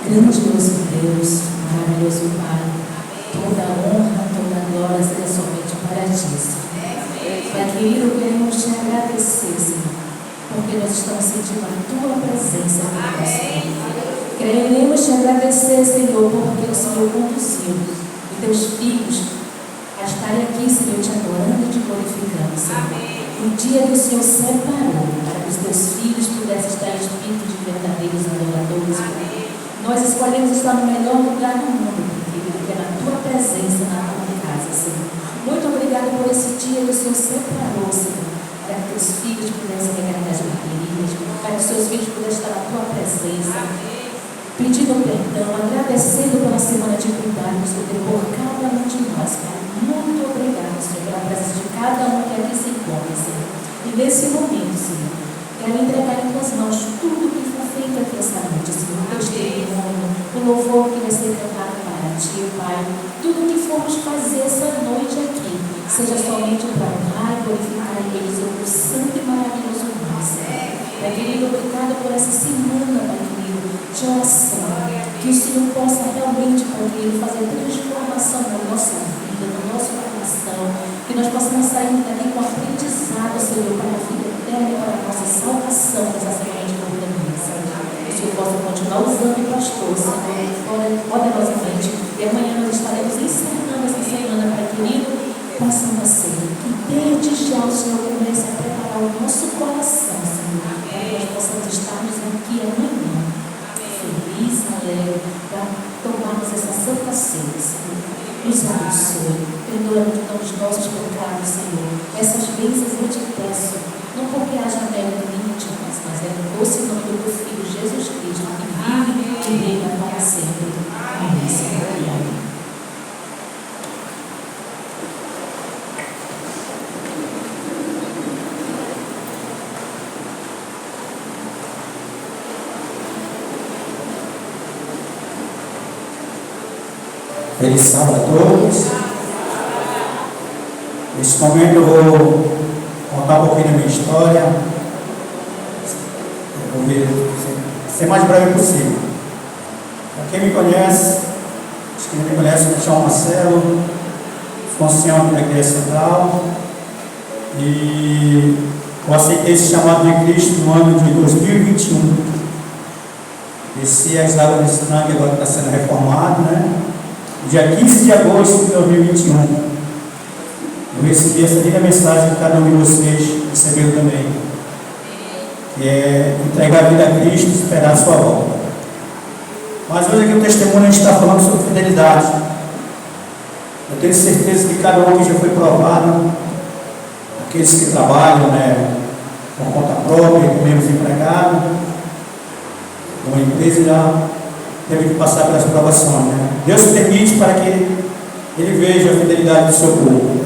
Grandioso Deus, maravilhoso Pai, toda honra, toda glória seja somente para ti, Senhor. Pai querido, queremos te agradecer, Senhor, porque nós estamos sentindo a tua presença no nosso meio. Queremos te agradecer, Senhor, porque o Senhor conduziu os teus filhos a estarem aqui, Senhor, te adorando e te glorificando, Senhor. No dia que o Senhor separou para que os teus filhos pudessem estar em espírito de verdadeiros adoradores, nós escolhemos estar no melhor lugar do mundo, querido, que é na tua presença, na tua casa, Senhor. Muito obrigado por esse dia que o Senhor separou, Senhor, para que teus filhos pudessem recarregar as baterias, para que os seus filhos pudessem estar na tua presença, pedindo perdão, agradecendo pela semana de cuidado que o Senhor deu por cada um de nós, Pai. Muito obrigado, Senhor, pela presença de cada um que aqui se encontra, Senhor. E nesse momento, Senhor, quero entregar em tuas mãos tudo que foi feito aqui essa noite, Senhor. O testemunho, o louvor que vai ser cantado para ti, Pai. Tudo que formos fazer essa noite aqui, seja somente para honrar e glorificar aquele seu santo e maravilhoso nome, Senhor. Pai querido, obrigado por essa semana, Pai querido, de oração. Que o Senhor possa realmente, Pai querido, fazer transformação na nossa vida, no nosso coração. Que nós possamos sair daqui com aprendizado, Senhor, para a vida eterna e para a nossa salvação nessa semana de compromisso. Que o Senhor possa continuar usando o pastor, Senhor, poderosamente. E amanhã nós estaremos encerrando essa semana, Pai querido, passando a ser. Que desde já o Senhor comece a preparar o nosso coração, Senhor, para que nós possamos estarmos aqui amanhã, feliz, alegre, para tomarmos essa santa ceia, Senhor. Nos abençoe, perdoa-nos os nossos pecados, Senhor. Essas bênçãos eu te peço, não porque haja mérito nenhum de nós, mas é no doce nome do teu Filho Jesus Cristo, que vive e reina para sempre. Amém, Senhor. E amém. Feliz sábado a todos. Neste momento eu vou contar um pouquinho da minha história. Eu vou ser mais breve possível. Para quem me conhece, acho que me conhece, me chamo Marcelo, sou ancião aqui da Igreja Central e eu aceitei esse chamado de Cristo no ano de 2021. Desci as águas de sangue, agora está sendo reformado, né? Dia 15 de agosto de 2021, eu recebi essa linda mensagem que cada um de vocês recebeu também, que é entregar a vida a Cristo e esperar a sua volta. Mas hoje aqui o testemunho a gente está falando sobre fidelidade. Eu tenho certeza que cada um que já foi provado, aqueles que trabalham, né, por conta própria, menos empregado, uma empresa já teve que passar pelas provações, né? Deus permite para que Ele veja a fidelidade do seu povo.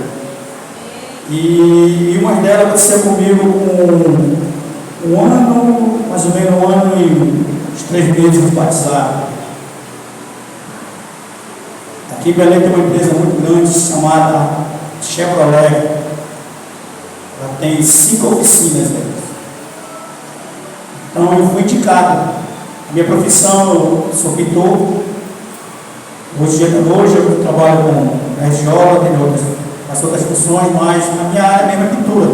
E uma delas aconteceu comigo com um ano, mais ou menos 1 ano e uns 3 meses de batizado. Aqui em Belém tem uma empresa muito grande chamada Chevrolet. Ela tem 5 oficinas delas. Então eu fui indicado. A minha profissão, eu sou pintor. Hoje eu trabalho com RJ, tem outras funções, mas a minha área mesmo é pintura.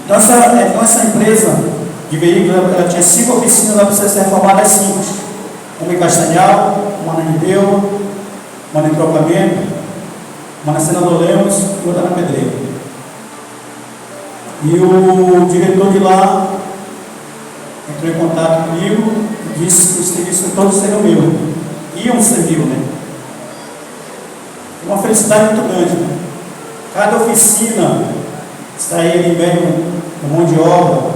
Então essa empresa de veículos, ela tinha 5 oficinas, ela precisa ser reformada às 5. Uma em Castanhal, uma na Nideu, uma no Entrocamento, uma na Senador Lemos e outra na Pedreira. E o diretor de lá entrou em contato comigo e disse que os serviços todos seriam meus. Iam ser mil, né? Uma felicidade muito grande, né? Cada oficina saía em médio de mão de obra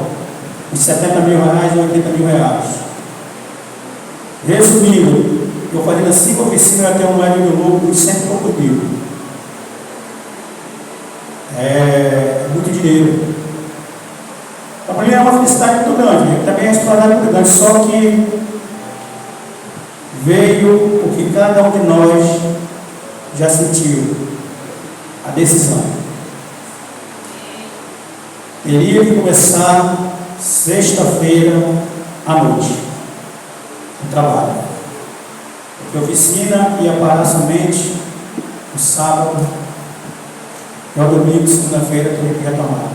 de 70 mil reais ou 80 mil reais. Resumindo, eu fazendo 5 oficinas, eu ia ter um médio de lucro de 100 e poucos mil. É muito dinheiro. Para mim é uma felicidade muito grande, também é uma responsabilidade muito grande, só que veio o que cada um de nós já sentiu, a decisão. Teria que começar sexta-feira à noite. no trabalho. Porque a oficina ia parar somente no sábado, e ao domingo, segunda-feira, teria que retomar.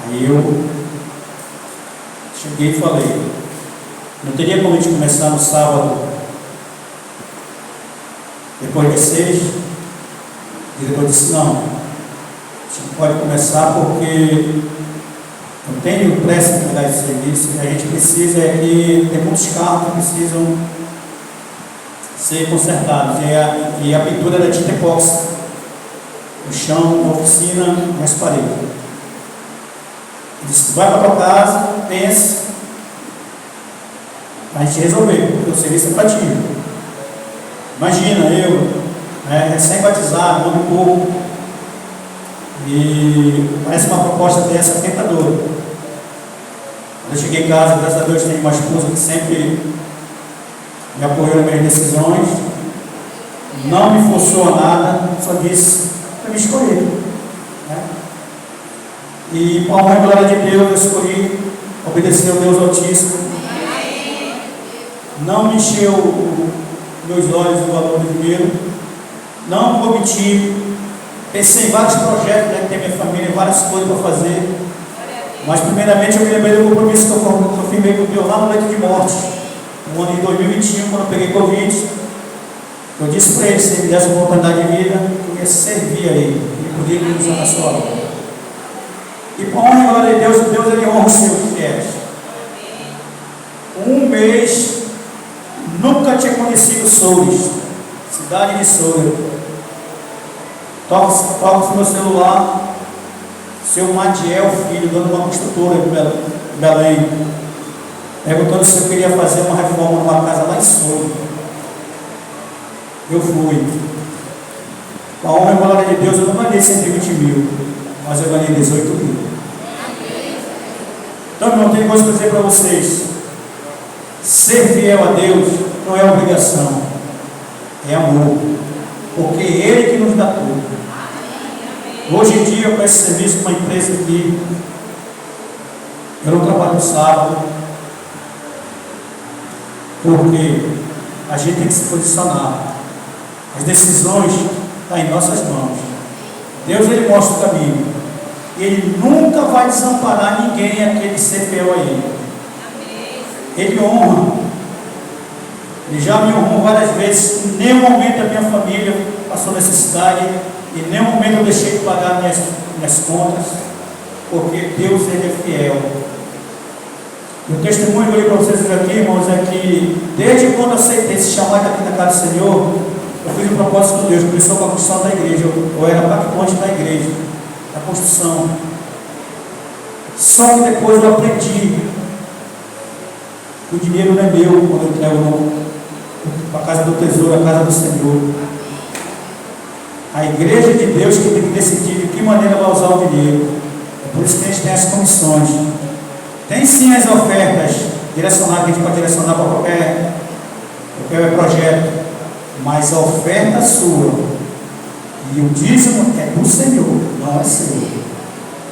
Aí eu cheguei e falei, não teria como a gente começar no sábado, depois das 6? O diretor disse, não, a gente pode começar porque eu tenho pressa de mudar esse serviço, e a gente precisa, tem muitos carros que precisam ser consertados, e a pintura da tinta epóxi, o chão, a oficina, nas paredes. Ele disse, vai para a tua casa, pense, a gente resolver, porque o serviço é para ti. Imagina, eu, recém-batizado, muito pouco, e parece uma proposta dessa tentadora. Quando eu cheguei em casa, graças a Deus, tenho uma esposa que sempre me apoiou nas minhas decisões, não me forçou a nada, só disse para me escolher. E com a honra e glória de Deus, eu escolhi obedecer ao Deus Altíssimo. Não me encheu meus olhos do valor do dinheiro, não me omiti. Pensei em vários projetos, que tem minha família, várias coisas para fazer, mas primeiramente eu me lembrei do compromisso que eu firmei com Deus lá no leito de morte, no ano de 2021, quando eu peguei Covid. Eu disse para ele, se ele me desse uma oportunidade de vida, eu ia servir a ele, e podia me usar na sua obra. E com a honra e glória de Deus, Deus ele honra os seus fiéis. Um mês, nunca tinha conhecido Soures, cidade de Soures. Toca no meu celular, seu Matiel, filho, dono de uma construtora em Belém, perguntando se eu queria fazer uma reforma numa casa lá em Soures. Eu fui. Com a honra e glória de Deus, eu não ganhei 120 mil, mas eu ganhei 18 mil. Então, irmão, tem coisa para dizer para vocês. Ser fiel a Deus não é obrigação, é amor, porque é Ele que nos dá tudo. Hoje em dia, eu presto serviço para uma empresa aqui, eu não trabalho no sábado, porque a gente tem que se posicionar. As decisões estão em nossas mãos. Deus, Ele mostra o caminho. Ele nunca vai desamparar ninguém aquele ser fiel a Ele. Ele honra. Ele já me honrou várias vezes. Em nenhum momento a minha família passou necessidade. Em nenhum momento eu deixei de pagar minhas contas. Porque Deus, Ele é fiel. O testemunho que eu li para vocês aqui, irmãos, é que desde quando eu aceitei esse chamado aqui na casa do Senhor, eu fiz um propósito com Deus. Começou com a construção da igreja. Eu era participante da igreja, da construção. Só que depois eu aprendi que o dinheiro não é meu quando eu entrego para a casa do tesouro, a casa do Senhor. A igreja de Deus que tem que decidir de que maneira vai usar o dinheiro. É por isso que a gente tem as comissões. Tem sim as ofertas direcionadas, que a gente pode direcionar para qualquer projeto, mas a oferta sua e o dízimo é do Senhor, não é seu.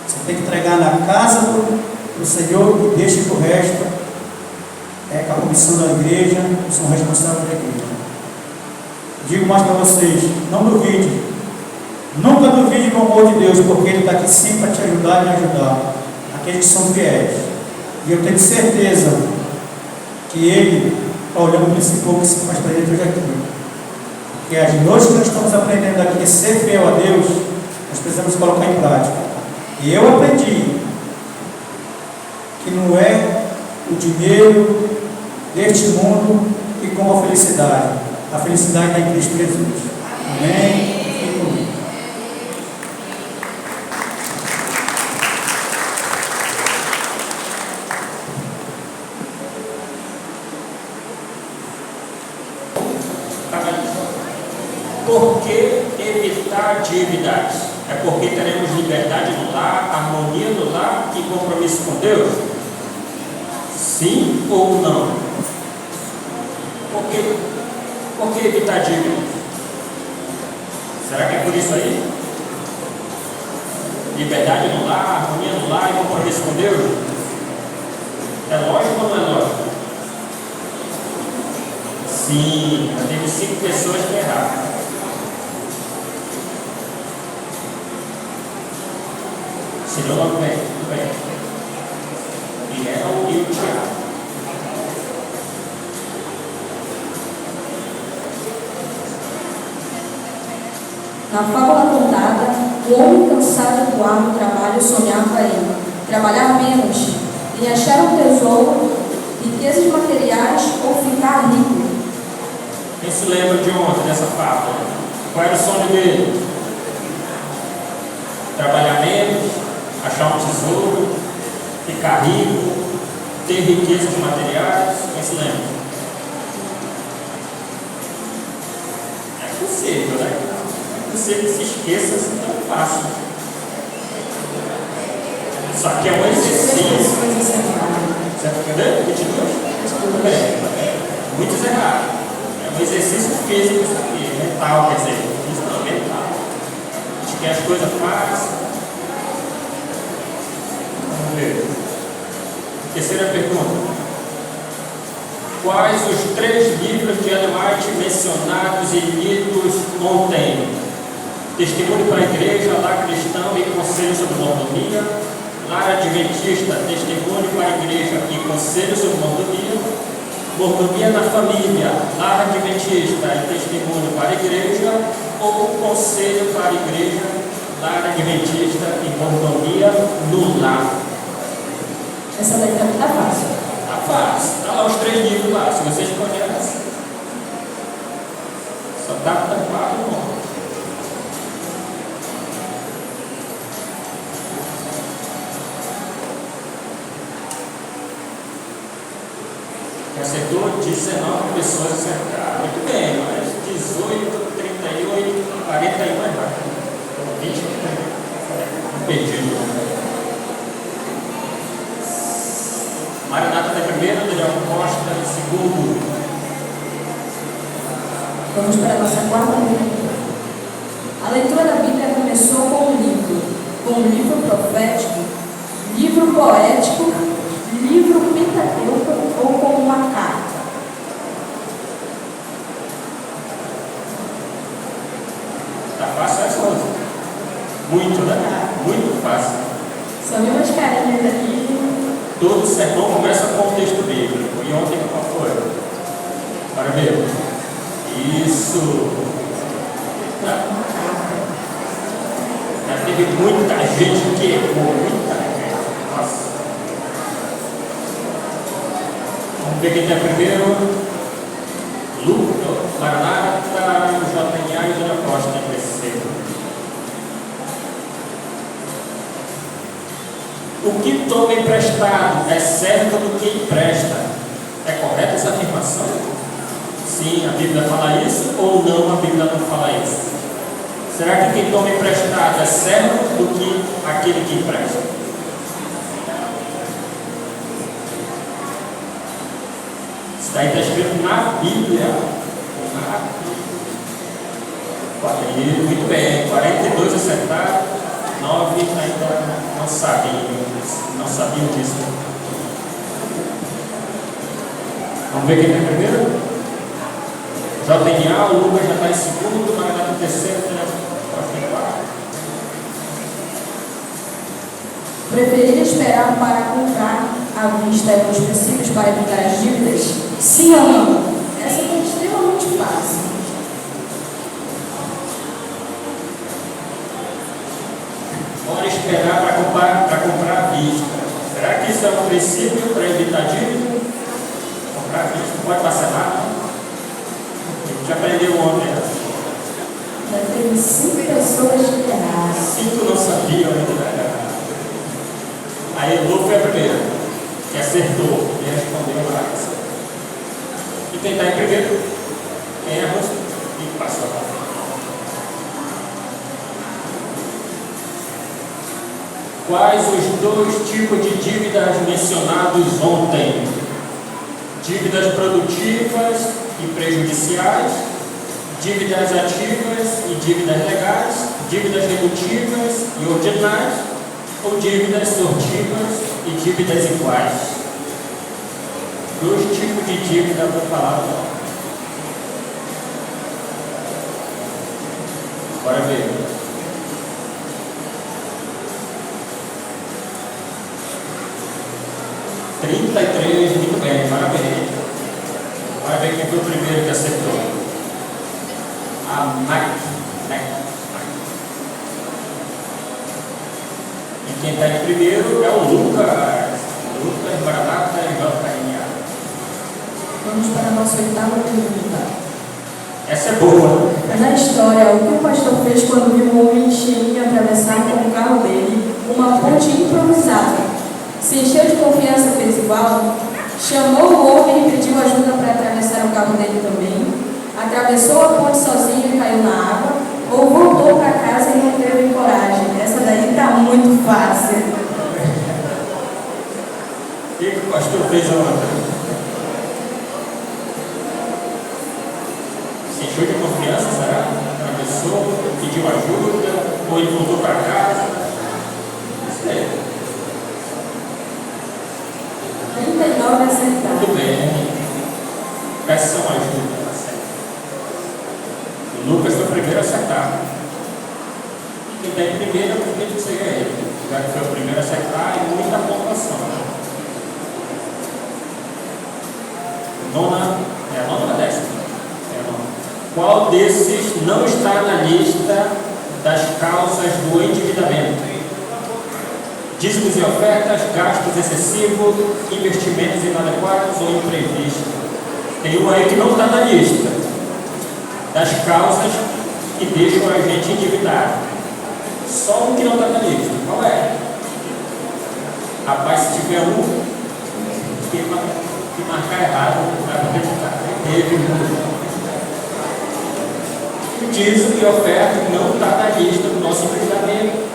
Você tem que entregar na casa do Senhor e deixa para o resto com a comissão da igreja, são responsáveis da igreja. Digo mais para vocês, não duvide, nunca duvide do amor de Deus, porque Ele está aqui sim para te ajudar e me ajudar, aqueles que são fiéis. E eu tenho certeza que Ele está olhando para esse povo que se faz para Ele hoje aqui. Porque as noites que nós estamos aprendendo aqui a ser fiel a Deus, nós precisamos colocar em prática. E eu aprendi que não é o dinheiro deste mundo que compra a felicidade. A felicidade está em Cristo Jesus. Amém? Fique comigo. Por que evitar dívidas? É porque teremos liberdade no lar, harmonia no lar e compromisso com Deus? Sim ou não? Por que evitar dívidas? Será que é por isso aí? Liberdade no lar, harmonia no lar e compromisso com Deus? É lógico ou não é lógico? Sim, já teve 5 pessoas que erraram. Senão não vem, tudo bem. Miguel e o Tiago. Na fábula contada, o homem cansado do árduo trabalho sonhava em trabalhar menos, em achar um tesouro, riquezas materiais ou ficar rico. Quem se lembra de ontem dessa fábula? Qual era o sonho dele? Trabalhar menos, achar um tesouro, ficar rico, ter riquezas materiais. Quem se lembra? É possível, né? Você se esqueça assim tão fácil. Só que é um exercício. Certo? Cadê? 22? Tudo bem. Muitos erraram. É um exercício físico isso aqui, mental, quer dizer, físico não, mental. A gente quer as coisas fáceis. Vamos ver. Terceira pergunta. Quais os 3 livros de Ellen White mencionados e lidos ontem? Testemunho para a Igreja, Lar Cristão e Conselho sobre Mordomia. Lar Adventista, Testemunho para a Igreja e Conselho sobre Mordomia. Mordomia na Família, Lar Adventista e Testemunho para a Igreja. Ou Conselho para a Igreja, Lar Adventista e Mordomia no Lar. Essa daí também tá fácil. Tá fácil. Está lá os 3 livros lá, se vocês conhecem. Só está tampado o nome. Acertou 19 pessoas acertaram. Muito bem, mas 18, 38, 41 mais rápido. 20, perdido. Maranata de primeiro, Daniel Costa de segundo. Vamos para a nossa 4ª pergunta. A leitura da Bíblia começou com um livro profético, livro poético, livro pentateuco ou com uma carta. Tá fácil essa coisa? Muito, né? Muito fácil. Só vi umas carinhas aqui. Todo sermão começa com o texto bíblico. E ontem qual foi? Bora ver. Isso. Já teve muita gente que errou. Muita gente. Nossa. Vamos ver quem está primeiro. Lucas, Maranata, JNA e Dona Costa em terceiro. O que toma emprestado é servo do que empresta. É correta essa afirmação? Sim, a Bíblia fala isso ou não, a Bíblia não fala isso? Será que quem toma emprestado é servo do que aquele que empresta? Isso daí está escrito na Bíblia. Muito bem, 42 acertados, 9 ainda não sabiam disso. Vamos ver quem está primeiro? JNA, o Lucas já está em segundo, Maranata em terceiro, Costa em quarto. Preferir esperar para comprar à vista os princípios para evitar as dívidas? Sim ou não? Essa é extremamente fácil. Bora esperar para comprar à vista. Será que isso é um princípio para evitar dívida? Comprar à vista pode passar rápido? A gente aprendeu ontem. Já teve 5 pessoas que erraram. 5 não sabiam ainda. Aí Lu foi a primeira, que acertou e respondeu mais. E quem está em primeiro? Erra e passou lá. Quais os 2 tipos de dívidas mencionados ontem? Dívidas produtivas e prejudiciais, dívidas ativas e dívidas legais, dívidas redutivas e ordinárias, ou dívidas sortivas e dívidas iguais. 2 tipos de dívida para falar agora. Bora ver. Muito bem, parabéns. Vai ver quem foi o primeiro que acertou. A Mike. E quem está em primeiro é o Lucas. Lucas Baranata e JNA. Vamos para a nossa oitava pergunta. Essa é boa. Na história, o que o pastor fez quando viu um homem cheinho atravessar com o carro dele uma ponte improvisada? Se encheu de confiança e fez igual? Chamou o homem e pediu ajuda para atravessar o carro dele também? Atravessou a ponte sozinho e caiu na água? Ou voltou para casa e não teve coragem? Essa daí está muito fácil. O que o pastor fez ontem? Se encheu de confiança, será? Atravessou, pediu ajuda, ou ele voltou para casa? Isso aí. 39 acertados. Muito bem. Peçam ajuda. O Lucas foi o primeiro a acertar. Quem está em primeiro, eu acredito que seja ele. Já que foi o primeiro a acertar, e muita pontuação. Nona ou a décima? Qual desses não está na lista das causas do endividamento? Dízimos e ofertas, gastos excessivos, investimentos inadequados ou imprevistos. Tem um aí que não está na lista das causas que deixam a gente endividado. Só um que não está na lista. Qual é? Rapaz, se tiver um que marcar errado, vai acreditar. Teve um. Dízimo e oferta não está na lista do nosso endividamento.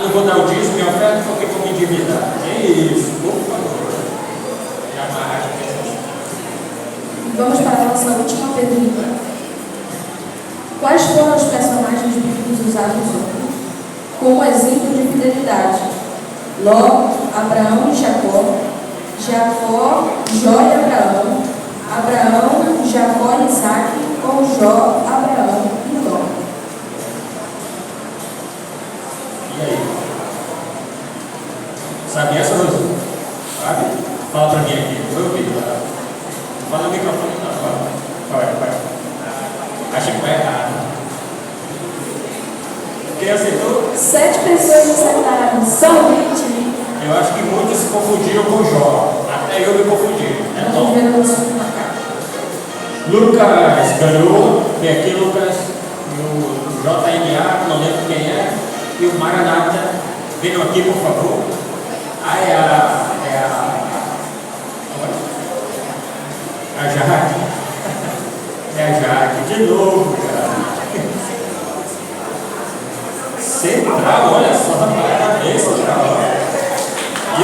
Não vou dar o dízimo e oferta porque vou me endividar. É isso, por favor. Jamais. Vamos para a nossa última pergunta. Quais foram os personagens bíblicos usados ontem como exemplo de fidelidade? Ló, Abraão e Jacó, Jacó, Jó e Abraão, Abraão, Jacó e Isaac, ou Jó, Abraão e Ló? E aí? Sabe essa, Rosa? Sabe? Fala pra mim aqui. Vou ouvir. Fala no microfone. Não, vai. Acha que vai errado. Quem acertou? 7 pessoas acertaram. São 20. Eu acho que muitos se confundiram com Jó. Até eu me confundi. É Ló. Lucas ganhou. Vem aqui, Lucas. O JNA, não lembro quem é. E o Maranata. Venham aqui, por favor. A Jaque. É a Jaque. De novo, cara. Central, olha só, parabéns, Central.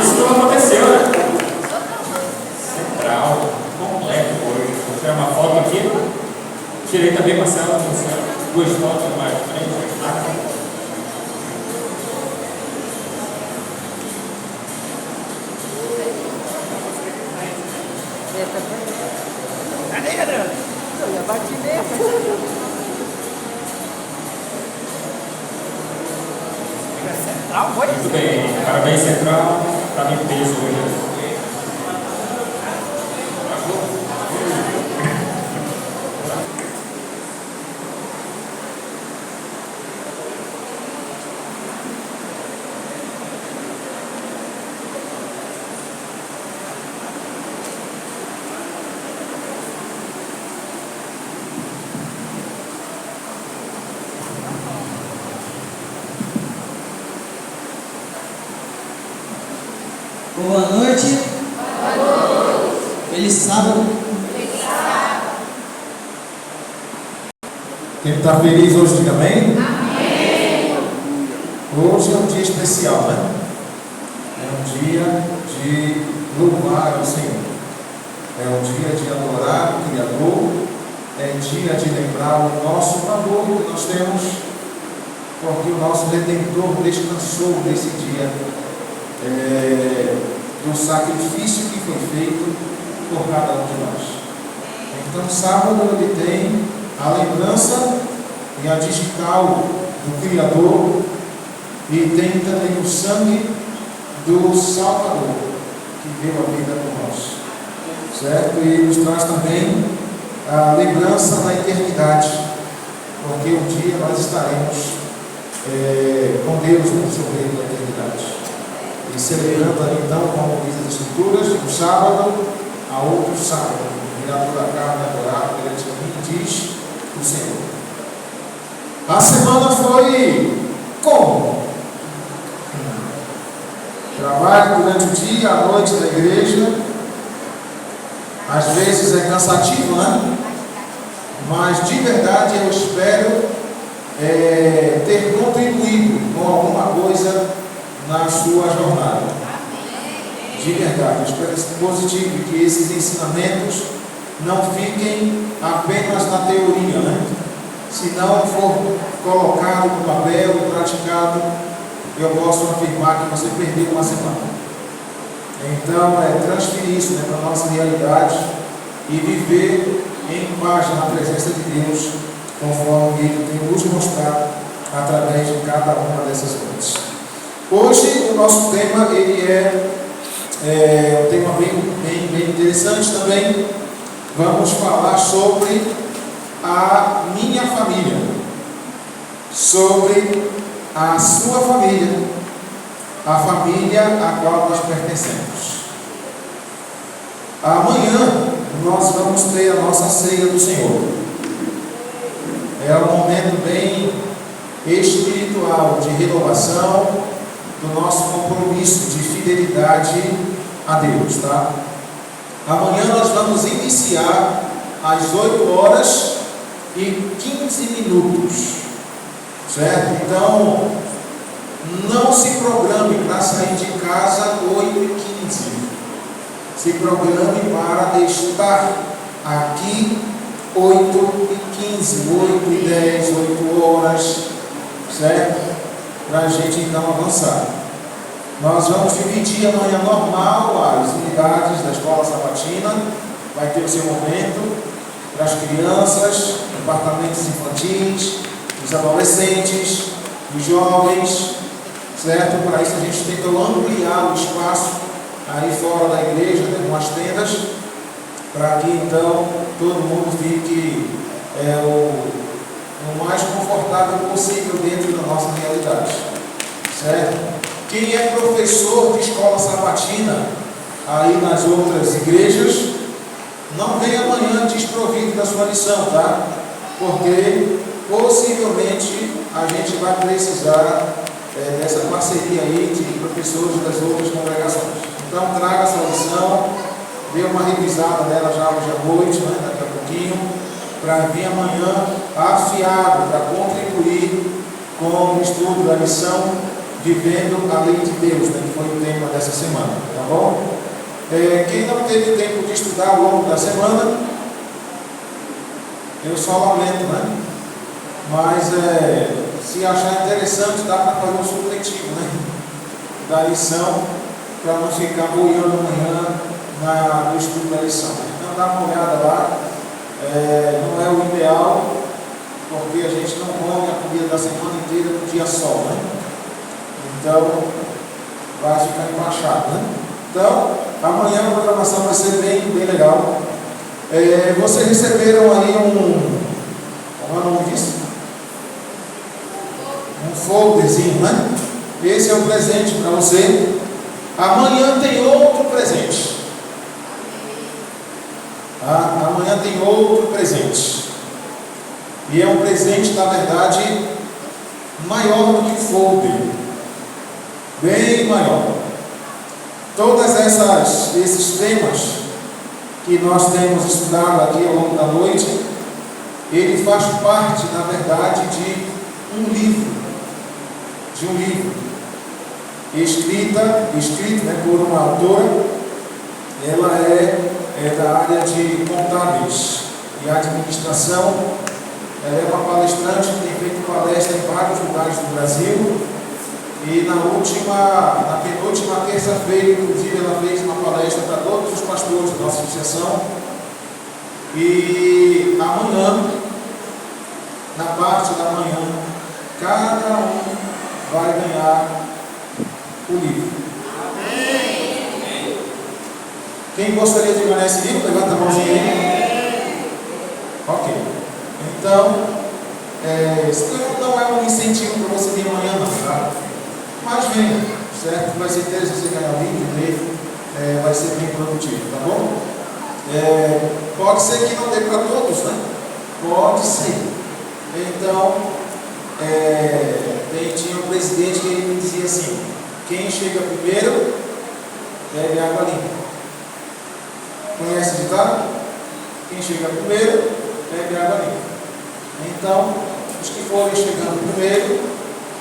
Isso não aconteceu, né? Central, completo hoje. Vou tirar uma foto aqui. Tirei também, Marcelo, duas fotos mais frente. Cadê, Adriano? Eu ia bater mesmo. Central, foi? Muito bem, parabéns, Central. Estava em peso hoje. Boa noite. Feliz sábado. Quem está feliz hoje, diga amém? Amém. Hoje é um dia especial, né? É um dia de louvar ao Senhor. É um dia de adorar o Criador. É dia de lembrar o nosso valor que nós temos, porque o nosso Redentor descansou nesse dia do sacrifício que foi feito por cada um de nós. Então, sábado ele tem a lembrança e a digital do Criador, e tem também o sangue do Salvador, que deu a vida por nós, certo? E nos traz também a lembrança da eternidade, porque um dia nós estaremos com Deus no seu reino da eternidade. E celebrando ali, então, como diz as Escrituras, um sábado a outro sábado, virá toda a carne adorar perante mim, diz o Senhor. A semana foi como? Trabalho durante o dia, à noite na igreja. Às vezes é cansativo, né? Mas de verdade eu espero ter contribuído com alguma coisa na sua jornada. De verdade, eu espero ser positivo, que esses ensinamentos não fiquem apenas na teoria, né? Se não for colocado no papel e praticado, eu posso afirmar que você perdeu uma semana. Então, transferir isso, né, para a nossa realidade e viver em paz na presença de Deus, conforme Ele tem nos mostrado através de cada uma dessas noites. Hoje, o nosso tema ele é um tema bem interessante também. Vamos falar sobre a minha família, sobre a sua família, a família a qual nós pertencemos. Amanhã nós vamos ter a nossa ceia do Senhor. É um momento bem espiritual de renovação do nosso compromisso de fidelidade a Deus, tá? Amanhã nós vamos iniciar às 8h15, certo? Então, não se programe para sair de casa 8h15. Se programe para estar aqui 8h15, 8h10, 8h, certo? Para a gente então avançar. Nós vamos dividir amanhã normal as unidades da escola sabatina. Vai ter o seu momento para as crianças, departamentos infantis, os adolescentes, os jovens, certo? Para isso a gente tentou ampliar o espaço aí fora da igreja, tem umas tendas, para que então todo mundo fique o mais confortável possível dentro da nossa realidade, certo? Quem é professor de escola sabatina aí nas outras igrejas, não vem amanhã desprovido da sua lição, tá? Porque possivelmente a gente vai precisar dessa parceria aí de professores das outras congregações. Então traga essa lição, dê uma revisada dela já hoje à noite, né, daqui a pouquinho, para vir amanhã afiado, para contribuir com o estudo da lição, vivendo a lei de Deus, né, que foi o tema dessa semana, tá bom? Quem não teve tempo de estudar ao longo da semana, eu só lamento, né? Mas se achar interessante, dá para fazer um supletivo, né, da lição, para não ficar boiando amanhã no estudo da lição. Então dá uma olhada lá. Não é o ideal, porque a gente não come a comida da semana inteira no dia só, né? Então vai ficar empachado, né? Então amanhã a programação vai ser bem legal. Vocês receberam aí como é o nome disso? Um folderzinho, né? Esse é um presente para você. Amanhã tem outro presente. Amanhã tem outro presente. E é um presente, na verdade, maior do que o folder. Bem maior. Todos esses temas que nós temos estudado aqui ao longo da noite, ele faz parte, na verdade, de um livro. Escrito, né, por uma autora. Ela é da área de contábeis e administração. Ela é uma palestrante que tem feito palestra em vários lugares do Brasil. E na penúltima terça-feira, inclusive, ela fez uma palestra para todos os pastores da nossa associação. E amanhã na parte da manhã, cada um vai ganhar o livro. Quem gostaria de ganhar esse livro? Levanta a mãozinha aí. Ok. Então, isso não é um incentivo para você vir amanhã, não, tá? Mas venha, certo? Vai ser interessante você ganhar o livro e ler, vai ser bem produtivo, tá bom? Pode ser que não dê para todos, né? Pode ser. Então, tinha um presidente que ele me dizia assim: quem chega primeiro, bebe água limpa. Conhece o ditado? Quem chega primeiro, bebe água limpa. Então, os que forem chegando primeiro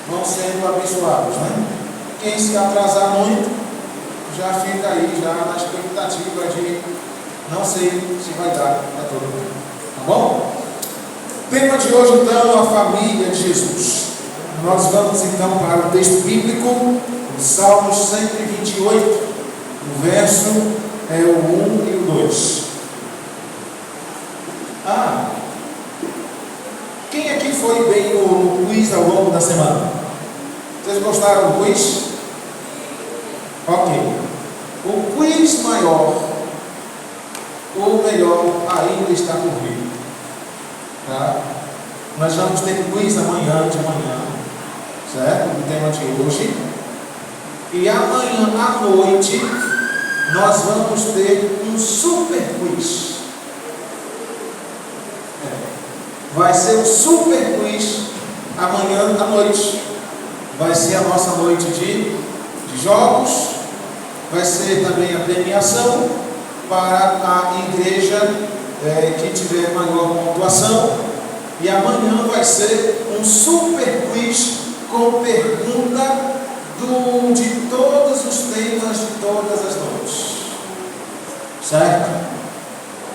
vão sendo abençoados, né? Quem se atrasar muito, já fica aí, já na expectativa de não sei se vai dar para todo mundo. Tá bom? Tema de hoje, então, a família de Jesus. Nós vamos então para o texto bíblico, o Salmos 128, o verso o 1 e o 2. Quem aqui foi bem no quiz ao longo da semana? Vocês gostaram do quiz? Ok. O quiz maior, ou melhor, ainda está por vir. Tá? Nós vamos ter quiz amanhã de manhã, certo? O tema de hoje. E amanhã à noite nós vamos ter um super quiz. Vai ser um super quiz amanhã à noite. Vai ser a nossa noite de jogos. Vai ser também a premiação para a igreja que tiver maior pontuação. E amanhã vai ser um super quiz com pergunta de todos os temas de todas as noites. Certo?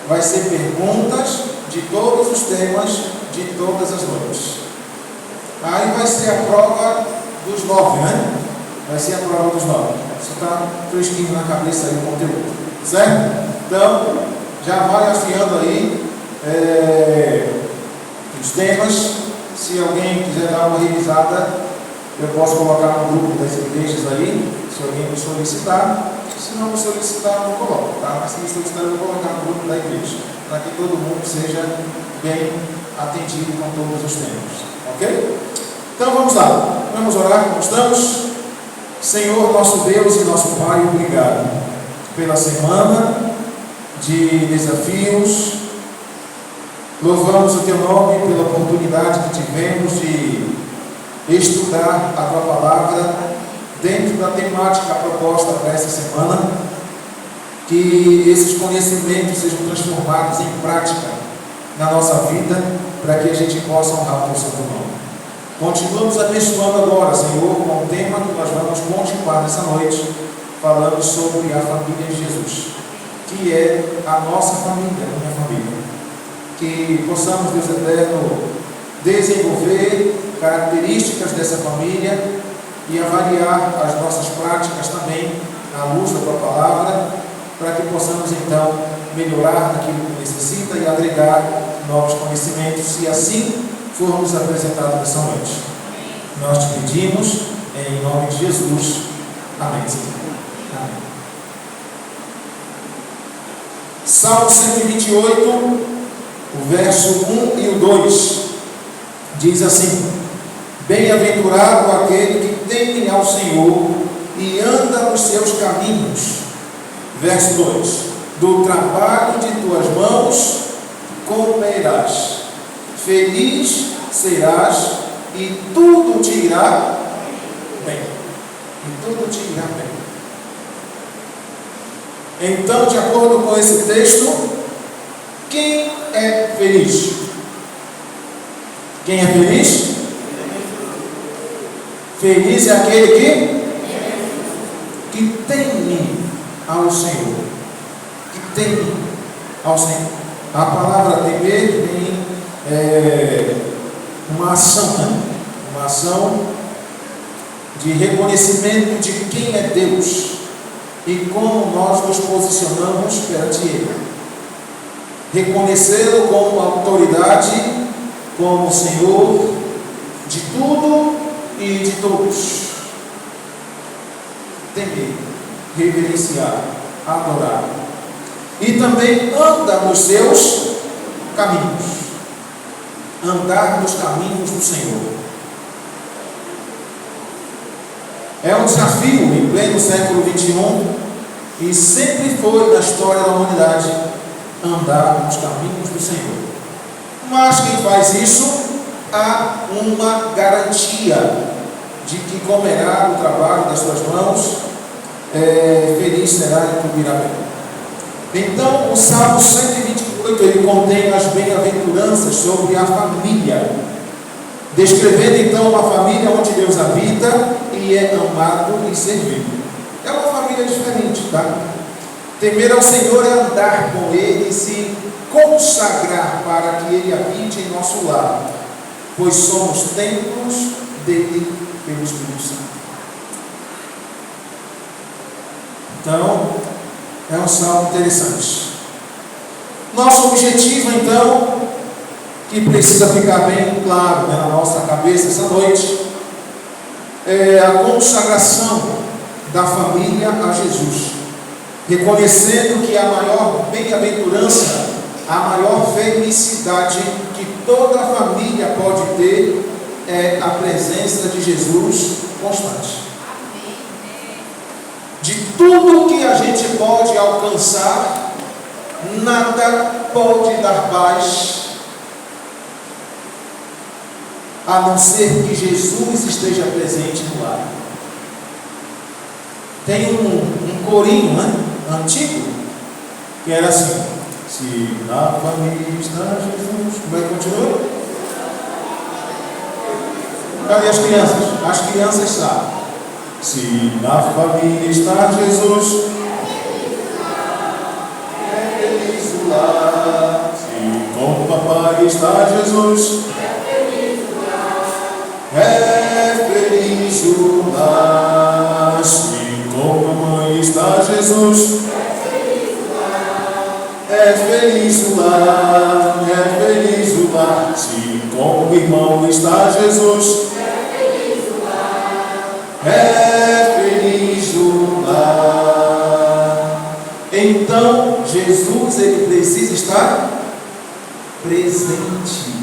Vai ser perguntas de todos os temas de todas as noites. Aí vai ser a prova dos 9, né? Vai ser a prova dos 9. Você está fresquinho na cabeça aí o conteúdo. Certo? Então, já vai afiando aí os temas. Se alguém quiser dar uma revisada, eu posso colocar no grupo das igrejas aí, se alguém me solicitar. Se não me solicitar, eu não coloco, tá? Mas se me solicitar, eu vou colocar no grupo da igreja, para que todo mundo seja bem atendido com todos os temas. Ok? Então vamos lá. Vamos orar como estamos? Senhor, nosso Deus e nosso Pai, obrigado pela semana de desafios. Louvamos o Teu nome pela oportunidade que tivemos de estudar a Tua Palavra dentro da temática proposta para essa semana. Que esses conhecimentos sejam transformados em prática na nossa vida, para que a gente possa honrar o Teu Santo nome. Continuamos abençoando agora, Senhor, com o tema que nós vamos continuar nessa noite, falando sobre a família de Jesus, que é a nossa família, a minha família. Que possamos, Deus eterno, desenvolver características dessa família e avaliar as nossas práticas também à luz da Tua Palavra, para que possamos então melhorar naquilo que necessita e agregar novos conhecimentos, se assim formos apresentados nessa noite. Nós te pedimos em nome de Jesus. Amém. Amém. Salmo 128, o verso 1 e o 2 diz assim: bem-aventurado aquele que teme ao Senhor e anda nos seus caminhos. Verso 2: do trabalho de tuas mãos comerás, feliz serás e tudo te irá bem. E tudo te irá bem. Então, de acordo com esse texto, quem é feliz? Quem é feliz? Feliz é aquele que teme ao Senhor. Que teme ao Senhor. A palavra temer tem uma ação, né? Uma ação de reconhecimento de quem é Deus e como nós nos posicionamos perante Ele. Reconhecê-lo como autoridade como Senhor de tudo e de todos. Temer, reverenciar, adorar. E também anda nos seus caminhos. Andar nos caminhos do Senhor. É um desafio em pleno século XXI e sempre foi na história da humanidade andar nos caminhos do Senhor. Mas quem faz isso, há uma garantia de que comerá do trabalho das suas mãos, feliz será e cumprirá bem. Então, o Salmo 128, ele contém as bem-aventuranças sobre a família, descrevendo então uma família onde Deus habita e é amado e servido. É uma família diferente, tá? Temer ao Senhor é andar com Ele e se consagrar para que Ele habite em nosso lar, pois somos templos dele pelo Espírito Santo. Então, é um salmo interessante. Nosso objetivo, então, que precisa ficar bem claro, né, na nossa cabeça essa noite, é a consagração da família a Jesus, reconhecendo que a maior bem-aventurança, a maior felicidade que toda a família pode ter é a presença de Jesus constante. De tudo que a gente pode alcançar, nada pode dar paz a não ser que Jesus esteja presente no lar. Tem um corinho, né, antigo, que era assim: se na família está Jesus. Como é que continua? Cadê as crianças? As crianças sabem. Se na família está Jesus, é feliz o lar. Se com o papai está Jesus, é feliz o lar. Se com a mãe está Jesus, é feliz o lar. É feliz o lar. Se com o irmão está Jesus, é feliz o lar. Então, Jesus, ele precisa estar presente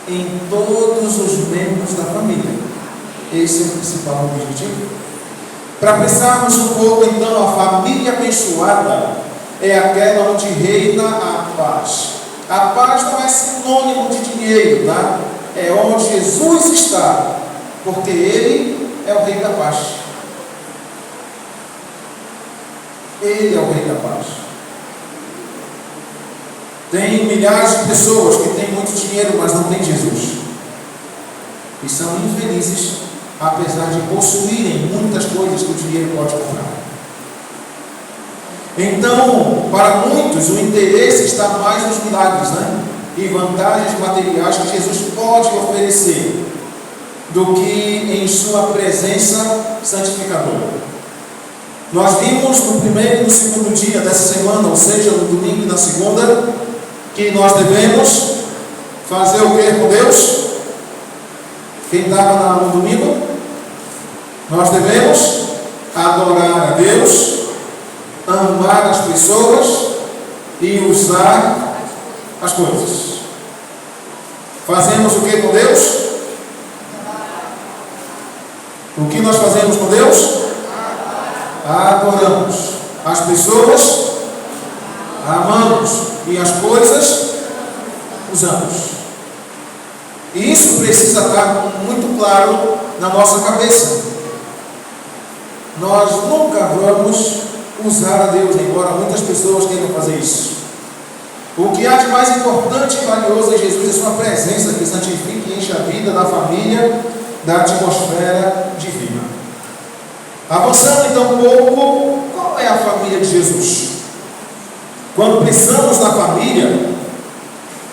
em todos os membros da família. Esse é o principal objetivo. Para pensarmos um pouco, então, a família abençoada é aquela onde reina a paz. A paz não é sinônimo de dinheiro, tá? É onde Jesus está, porque Ele é o Rei da Paz. Ele é o Rei da Paz. Tem milhares de pessoas que têm muito dinheiro, mas não têm Jesus. E são infelizes, apesar de possuírem muitas coisas que o dinheiro pode comprar. Então, para muitos, o interesse está mais nos milagres, né? E vantagens materiais que Jesus pode oferecer, do que em sua presença santificadora. Nós vimos no primeiro e no segundo dia dessa semana, ou seja, no domingo e na segunda, que nós devemos fazer o que com Deus? Quem estava no domingo? Nós devemos adorar a Deus, amar as pessoas e usar as coisas. Fazemos o que com Deus? O que nós fazemos com Deus? Adoramos. As pessoas amamos e as coisas usamos. E isso precisa estar muito claro na nossa cabeça. Nós nunca vamos usar a Deus, embora muitas pessoas queiram fazer isso. O que há de mais importante e valioso em Jesus é sua presença, que santifica e enche a vida da família, da atmosfera divina. Avançando então um pouco, qual é a família de Jesus? Quando pensamos na família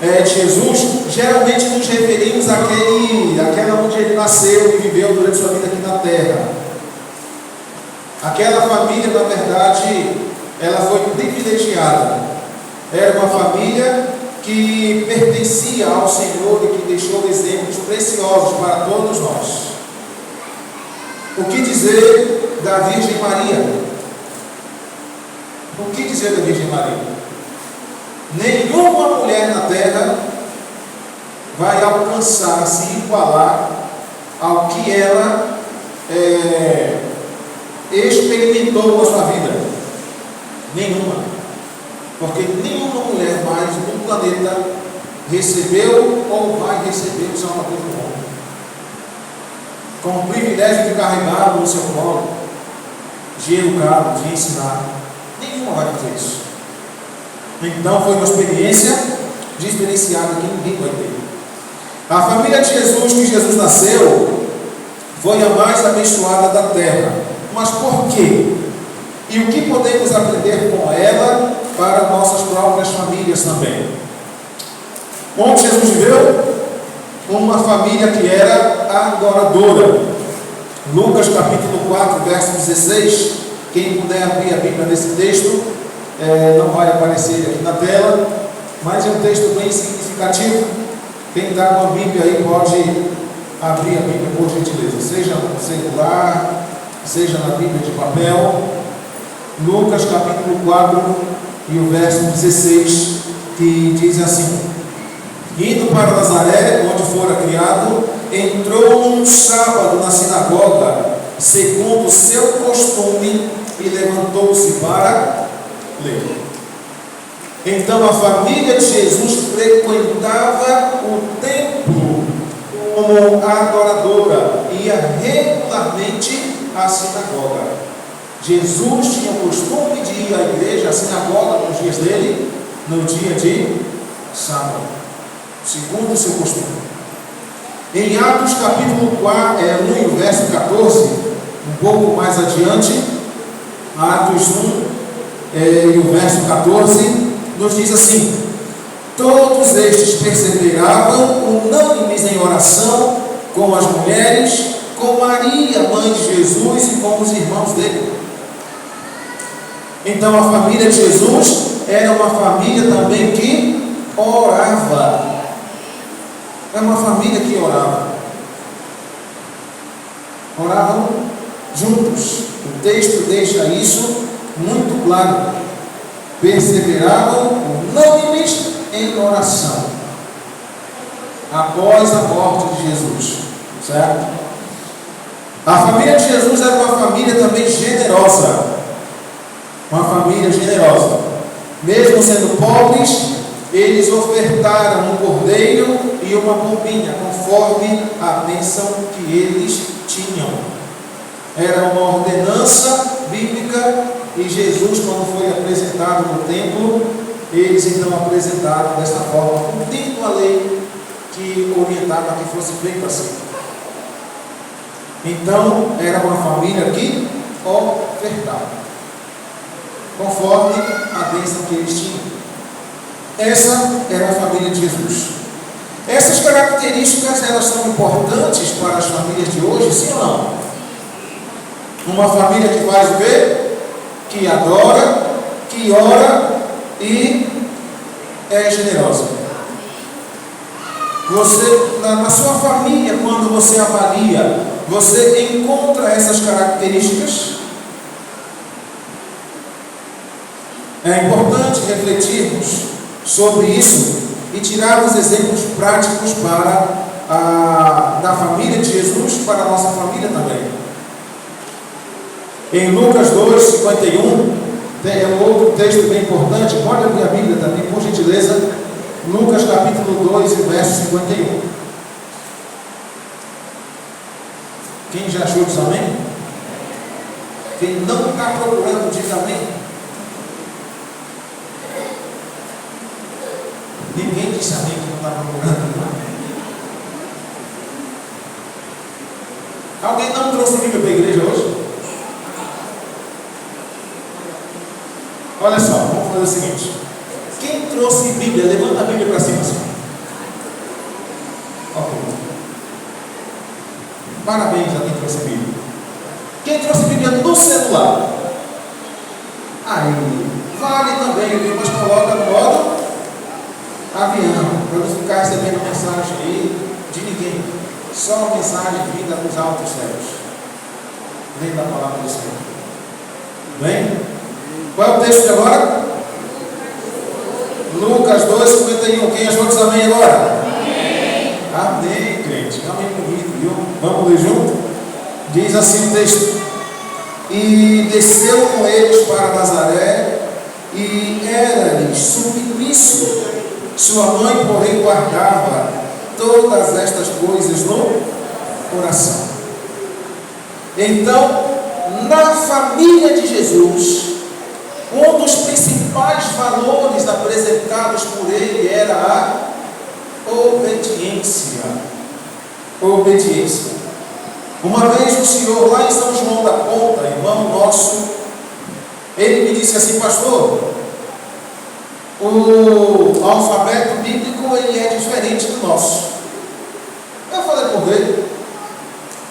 de Jesus, geralmente nos referimos àquela onde ele nasceu e viveu durante sua vida aqui na terra. Aquela família, na verdade, ela foi privilegiada. Era uma família que pertencia ao Senhor e que deixou exemplos preciosos para todos nós. O que dizer da Virgem Maria? O que dizer da Virgem Maria? Nenhuma mulher na terra vai alcançar, se igualar ao que ela experimentou na sua vida. Nenhuma. Porque nenhuma mulher mais no planeta recebeu ou vai receber o Salvador do mundo. Com o privilégio de carregá-lo no seu colo, de educá-lo, de ensinar. Nenhuma vai fazer isso. Então foi uma experiência diferenciada que ninguém vai ter. A família de Jesus, que Jesus nasceu, foi a mais abençoada da terra. Mas por quê? E o que podemos aprender com ela para nossas próprias famílias também? Onde Jesus viveu? Uma família que era adoradora. Lucas capítulo 4, verso 16. Quem puder abrir a Bíblia nesse texto, não vai aparecer aqui na tela, mas é um texto bem significativo. Quem está com a Bíblia aí pode abrir a Bíblia, por gentileza, seja no celular, seja na Bíblia de papel. Lucas capítulo 4 e o verso 16, que diz assim: indo para Nazaré, onde fora criado, entrou um sábado na sinagoga, segundo o seu costume, e levantou-se para ler. Então a família de Jesus frequentava o templo como adoradora, ia regularmente à sinagoga. Jesus tinha o costume de ir à igreja, à sinagoga, nos dias dele, no dia de sábado, segundo o seu costume. Em Atos capítulo 4, 1 e verso 14, um pouco mais adiante, Atos 1 e o verso 14, nos diz assim: todos estes perseveravam unânimes em oração com as mulheres, com Maria, mãe de Jesus, e com os irmãos dele. Então a família de Jesus era uma família também que orava. É uma família que orava. Oravam juntos. O texto deixa isso muito claro. Perseveravam unânimes em oração após a morte de Jesus. Certo? A família de Jesus era uma família também generosa. Uma família generosa. Mesmo sendo pobres, eles ofertaram um cordeiro e uma pombinha, conforme a bênção que eles tinham. Era uma ordenança bíblica, e Jesus, quando foi apresentado no templo, eles então apresentaram desta forma, cumprindo a lei que orientava que fosse feito assim. Então, era uma família que ofertava, conforme a bênção que eles tinham. Essa era a família de Jesus. Essas características, elas são importantes para as famílias de hoje, sim ou não? Uma família que faz o quê? Que adora, que ora e é generosa. Você, na sua família, quando você avalia, você encontra essas características? É importante refletirmos sobre isso e tirarmos exemplos práticos da família de Jesus para a nossa família também. Em Lucas 2, 51, tem um outro texto bem importante. Pode abrir a Bíblia também, por gentileza. Lucas capítulo 2, verso 51. Quem já achou, diz amém? Quem não está procurando, diz amém. Ninguém disse amém que não está procurando. Alguém não trouxe Bíblia para a igreja hoje? Olha só, vamos fazer o seguinte: quem trouxe Bíblia, levanta a Bíblia para cima assim. Ok. Parabéns a quem trouxe Bíblia. Quem trouxe Bíblia no celular? Aí, vale também, mas coloca no modo avião. recebendo mensagem aí de ninguém. Só mensagem vinda dos altos céus. Vem da palavra do Senhor. Bem? Qual é o texto de agora? Lucas 2:51. Quem achou diz amém agora? Amém. Amém, crente. Amém bonito, viu? Vamos ler junto? Diz assim o texto: e desceu com eles para Nazaré, e era-lhes suplício. Sua mãe, porém, guardava todas estas coisas no coração. Então, na família de Jesus, um dos principais valores apresentados por ele era a obediência. Obediência. Uma vez o Senhor, lá em São João da Ponta, irmão nosso, ele me disse assim: pastor, o alfabeto bíblico ele é diferente do nosso. Eu falei por ele.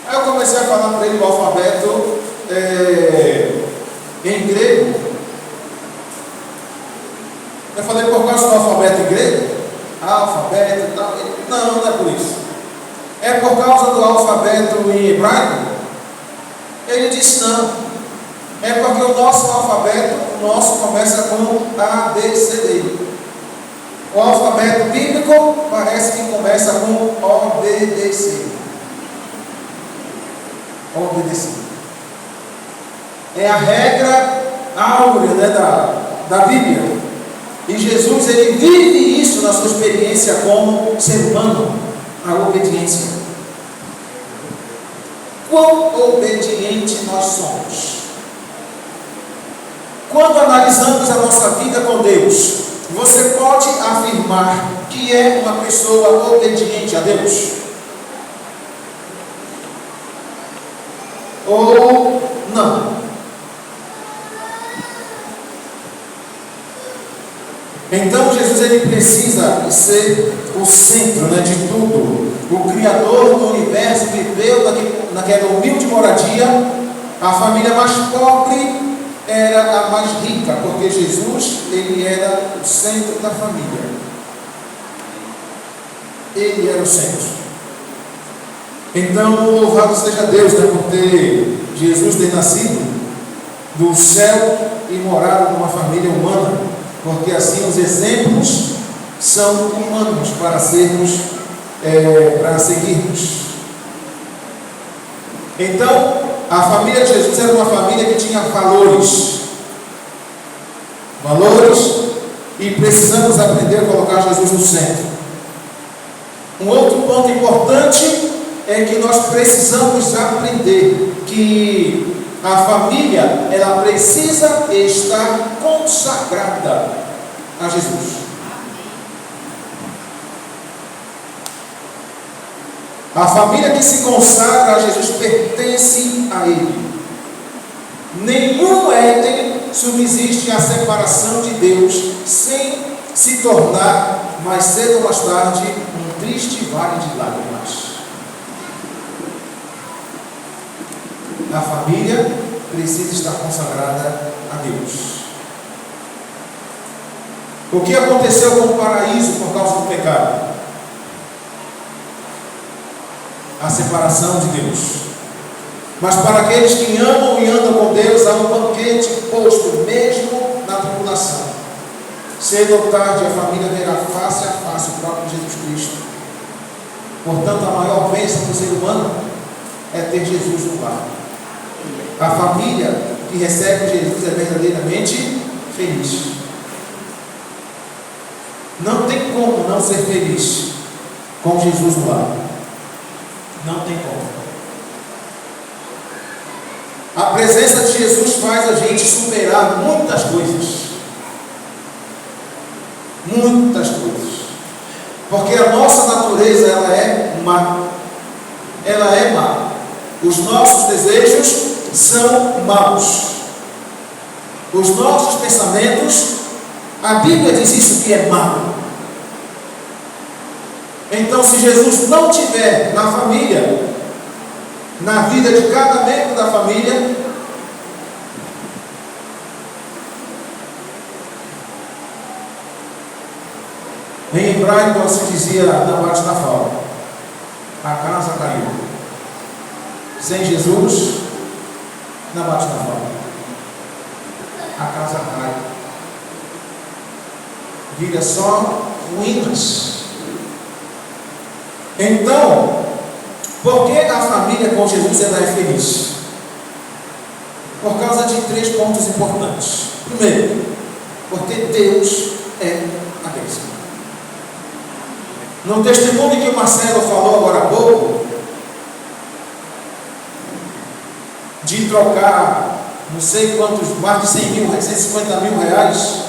Aí eu comecei a falar para ele o alfabeto em grego. Eu falei: por causa do alfabeto em grego? Alfabeto e tal. Não é por isso. É por causa do alfabeto em hebraico? Ele disse: não. É porque o nosso alfabeto, começa com A, B, C, D. O alfabeto bíblico parece que começa com obedecer. Obedecer. É a regra áurea, né, da Bíblia. E Jesus, ele vive isso na sua experiência como ser humano, a obediência. Quão obediente nós somos? Quando analisamos a nossa vida com Deus, você pode afirmar que é uma pessoa obediente a Deus? Ou não? Então Jesus, ele precisa ser o centro, né, de tudo. O Criador do universo viveu naquela humilde moradia. A família mais pobre era a mais rica, porque Jesus, ele era o centro da família. Ele era o centro. Então, louvado seja Deus, né, por ter Jesus ter nascido do céu e morado numa família humana, porque assim os exemplos são humanos para sermos, para seguirmos. Então, a família de Jesus era uma família que tinha valores, e precisamos aprender a colocar Jesus no centro. Um outro ponto importante é que nós precisamos aprender que a família, ela precisa estar consagrada a Jesus. A família que se consagra a Jesus pertence a Ele. Nenhum Éden subsiste a separação de Deus sem se tornar, mais cedo ou mais tarde, um triste vale de lágrimas. A família precisa estar consagrada a Deus. O que aconteceu com o paraíso por causa do pecado? A separação de Deus. Mas para aqueles que amam e andam com Deus, há um banquete posto mesmo na tribulação. Cedo ou tarde a família verá face a face o próprio Jesus Cristo. Portanto, a maior bênção do ser humano é ter Jesus no lar. A família que recebe Jesus é verdadeiramente feliz. Não tem como não ser feliz com Jesus no lar. Não tem como. A presença de Jesus faz a gente superar muitas coisas. Muitas coisas. Porque a nossa natureza, ela é má. Ela é má. Os nossos desejos são maus. Os nossos pensamentos, a Bíblia diz isso que é mau. Então, se Jesus não tiver na família, na vida de cada membro da família, Em hebraico se dizia Nabat Nafal. A casa caiu. Sem Jesus, Nabat Nafal. A casa cai. Vira só ruínas. Então, por que a família com Jesus ela é feliz? Por causa de 3 pontos importantes. Primeiro, porque Deus é a bênção. No testemunho que o Marcelo falou agora há pouco, de trocar não sei quantos, mais de 100 mil, 150 mil reais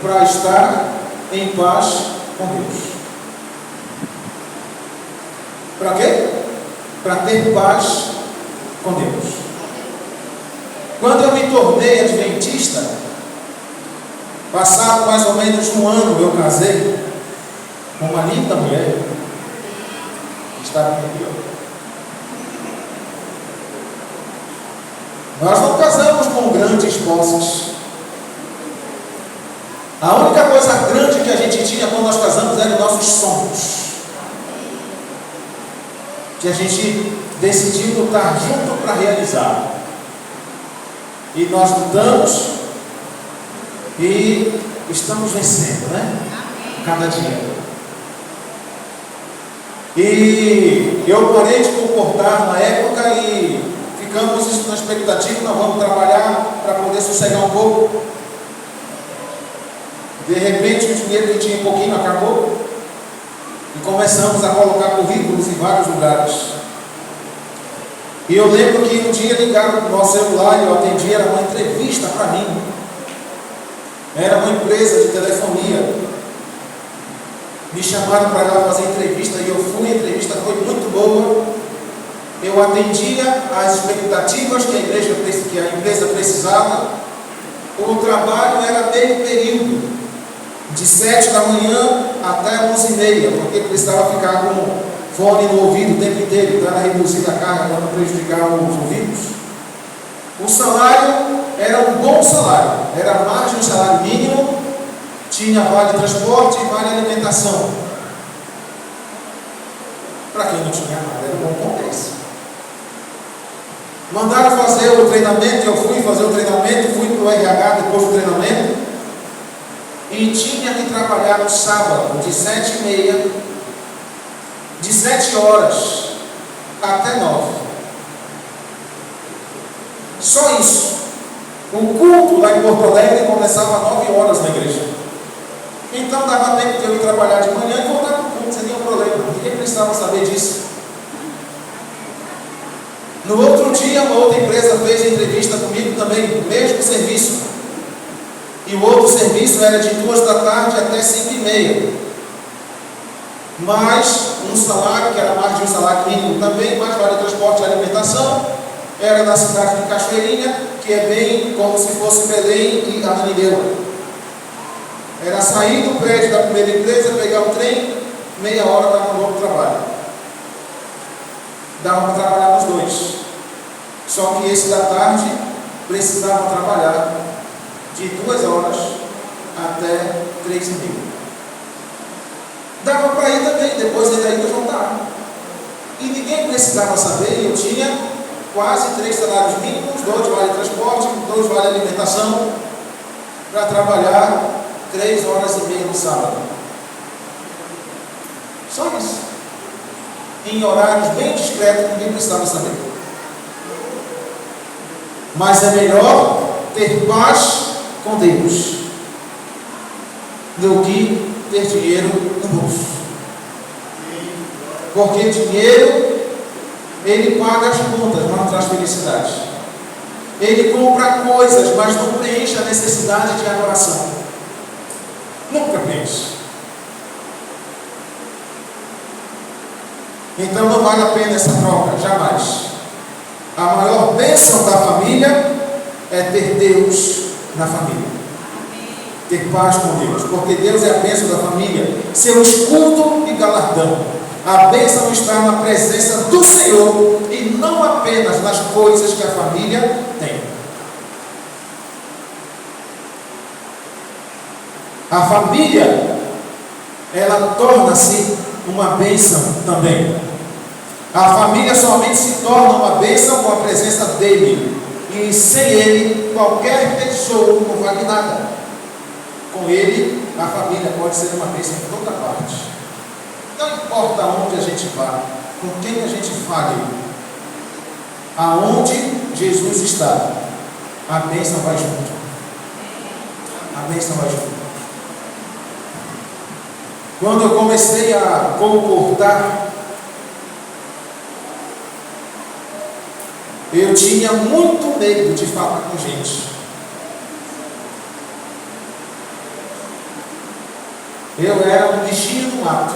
para estar em paz com Deus. Para quê? Para ter paz com Deus. Quando eu me tornei adventista, passado mais ou menos um ano, eu casei com uma linda mulher que está aqui. Nós não casamos com grandes posses. A única coisa grande que a gente tinha quando nós casamos eram nossos sonhos, que a gente decidiu lutar junto para realizar. E nós lutamos e estamos vencendo, né? Cada dia. E eu parei de comportar na época e ficamos na expectativa, nós vamos trabalhar para poder sossegar um pouco. De repente o dinheiro que tinha um pouquinho acabou e começamos a colocar currículos em vários lugares. E eu lembro que um dia ligaram no nosso celular e eu atendi, era uma entrevista para mim. Era uma empresa de telefonia. Me chamaram para lá fazer entrevista e eu fui, a entrevista foi muito boa. Eu atendia às expectativas que a empresa precisava. O trabalho era meio período, de 7 da manhã até 11h30, porque precisava ficar com fone no ouvido o tempo inteiro, então era reduzir a carga para não prejudicar os ouvidos. O salário era um bom salário, era mais de um salário mínimo, tinha vale transporte e vale alimentação. Para quem não tinha nada, era um bom compensa. Mandaram fazer o treinamento, eu fui fazer o treinamento, fui para o RH depois do treinamento e tinha que trabalhar no sábado de 7h30, de 7 horas até 9. Só isso. O culto lá em Porto Alegre começava às 9 horas na igreja. Então dava tempo de eu ir trabalhar de manhã e voltar para o culto, sem nenhum problema. Ninguém precisava saber disso. No outro dia, uma outra empresa fez entrevista comigo também, o mesmo serviço. E o outro serviço era de 2 da tarde até 5h30. Mais um salário, que era mais de um salário mínimo também, mais vale transporte e alimentação. Era na cidade de Cachoeirinha, que é bem como se fosse Belém e Ananindeua. Era sair do prédio da primeira empresa, pegar o trem, meia hora estava no outro trabalho. Dava para trabalhar nos dois. Só que esse da tarde precisava trabalhar de 2 horas até 3h30. Dava para ir também, depois ele ainda voltava. E ninguém precisava saber, eu tinha quase 3 salários mínimos, 2 vale transporte, 2 vale alimentação, para trabalhar 3h30 no sábado. Só isso. Em horários bem discretos, ninguém precisava saber. Mas é melhor ter paz com Deus do que ter dinheiro no bolso. Porque dinheiro, ele paga as contas, mas não traz felicidade. Ele compra coisas, mas não preenche a necessidade de adoração. Nunca preenche. Então não vale a pena essa troca, jamais. A maior bênção da família é ter Deus na família. Ter paz com Deus, porque Deus é a bênção da família, seu escudo e galardão. A bênção está na presença do Senhor e não apenas nas coisas que a família tem. A família, ela torna-se uma bênção também. A família somente se torna uma bênção com a presença dele. E sem ele, qualquer tesouro não vale nada. Com ele, a família pode ser uma bênção em toda parte. Não importa onde a gente vá, com quem a gente fale, aonde Jesus está, a bênção vai junto. A bênção vai junto. Quando eu comecei a concordar, eu tinha muito medo de falar com gente. Eu era um bichinho do mato.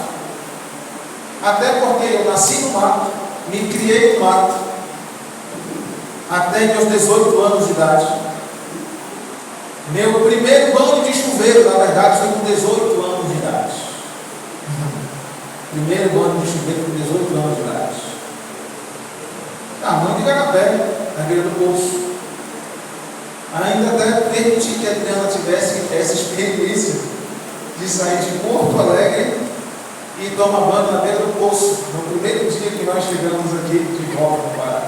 Até porque eu nasci no mato, me criei no mato, até meus 18 anos de idade. Meu primeiro banho de chuveiro, na verdade, foi com 18 anos de idade. Primeiro banho de chuveiro com 18 anos de idade. Tamanho de garapé, na beira do poço. Ainda até permiti que a Adriana tivesse essa experiência de sair de Porto Alegre e tomar banho na beira do poço, no primeiro dia que nós chegamos aqui de volta no Pará.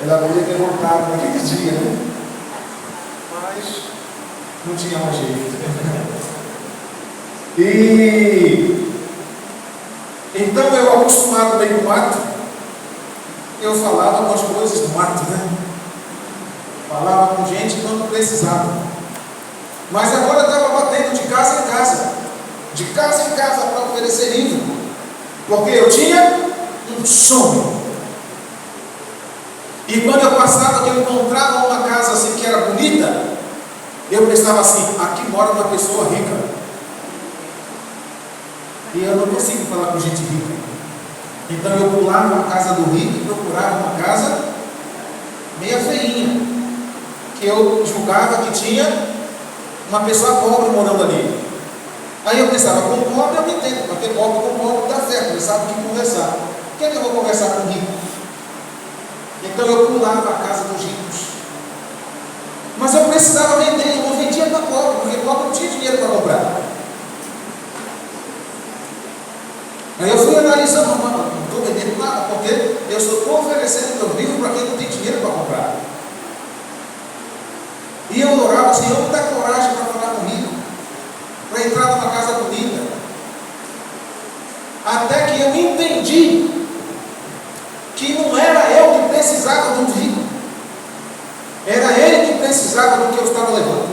Ela poderia ter voltado naquele dia, né? Mas não tinha mais jeito. E então eu, acostumado bem com o mato, eu falava com as coisas do mato, né? Falava com gente quando precisava. Mas agora eu estava batendo de casa em casa para oferecer livro, porque eu tinha um sonho. E quando eu passava, que eu encontrava uma casa assim que era bonita, eu pensava assim: aqui mora uma pessoa rica. E eu não consigo falar com gente rica. Então eu pulava a casa do rico e procurava uma casa meia feinha, que eu julgava que tinha uma pessoa pobre morando ali. Aí eu pensava, com pobre eu me entendo, porque pobre com pobre dá certo, ele sabe o que conversar. Por que eu vou conversar com rico? Então eu pulava a casa dos ricos. Mas eu precisava vender, eu não vendia para pobre, porque pobre não tinha dinheiro para comprar. Aí eu fui analisando, não estou vendendo nada, porque eu só estou oferecendo meu livro para quem não tem dinheiro para comprar. E eu orava, Senhor, me dá coragem para falar comigo, para entrar numa casa bonita. Até que eu entendi que não era eu que precisava do rico, era ele que precisava do que eu estava levando.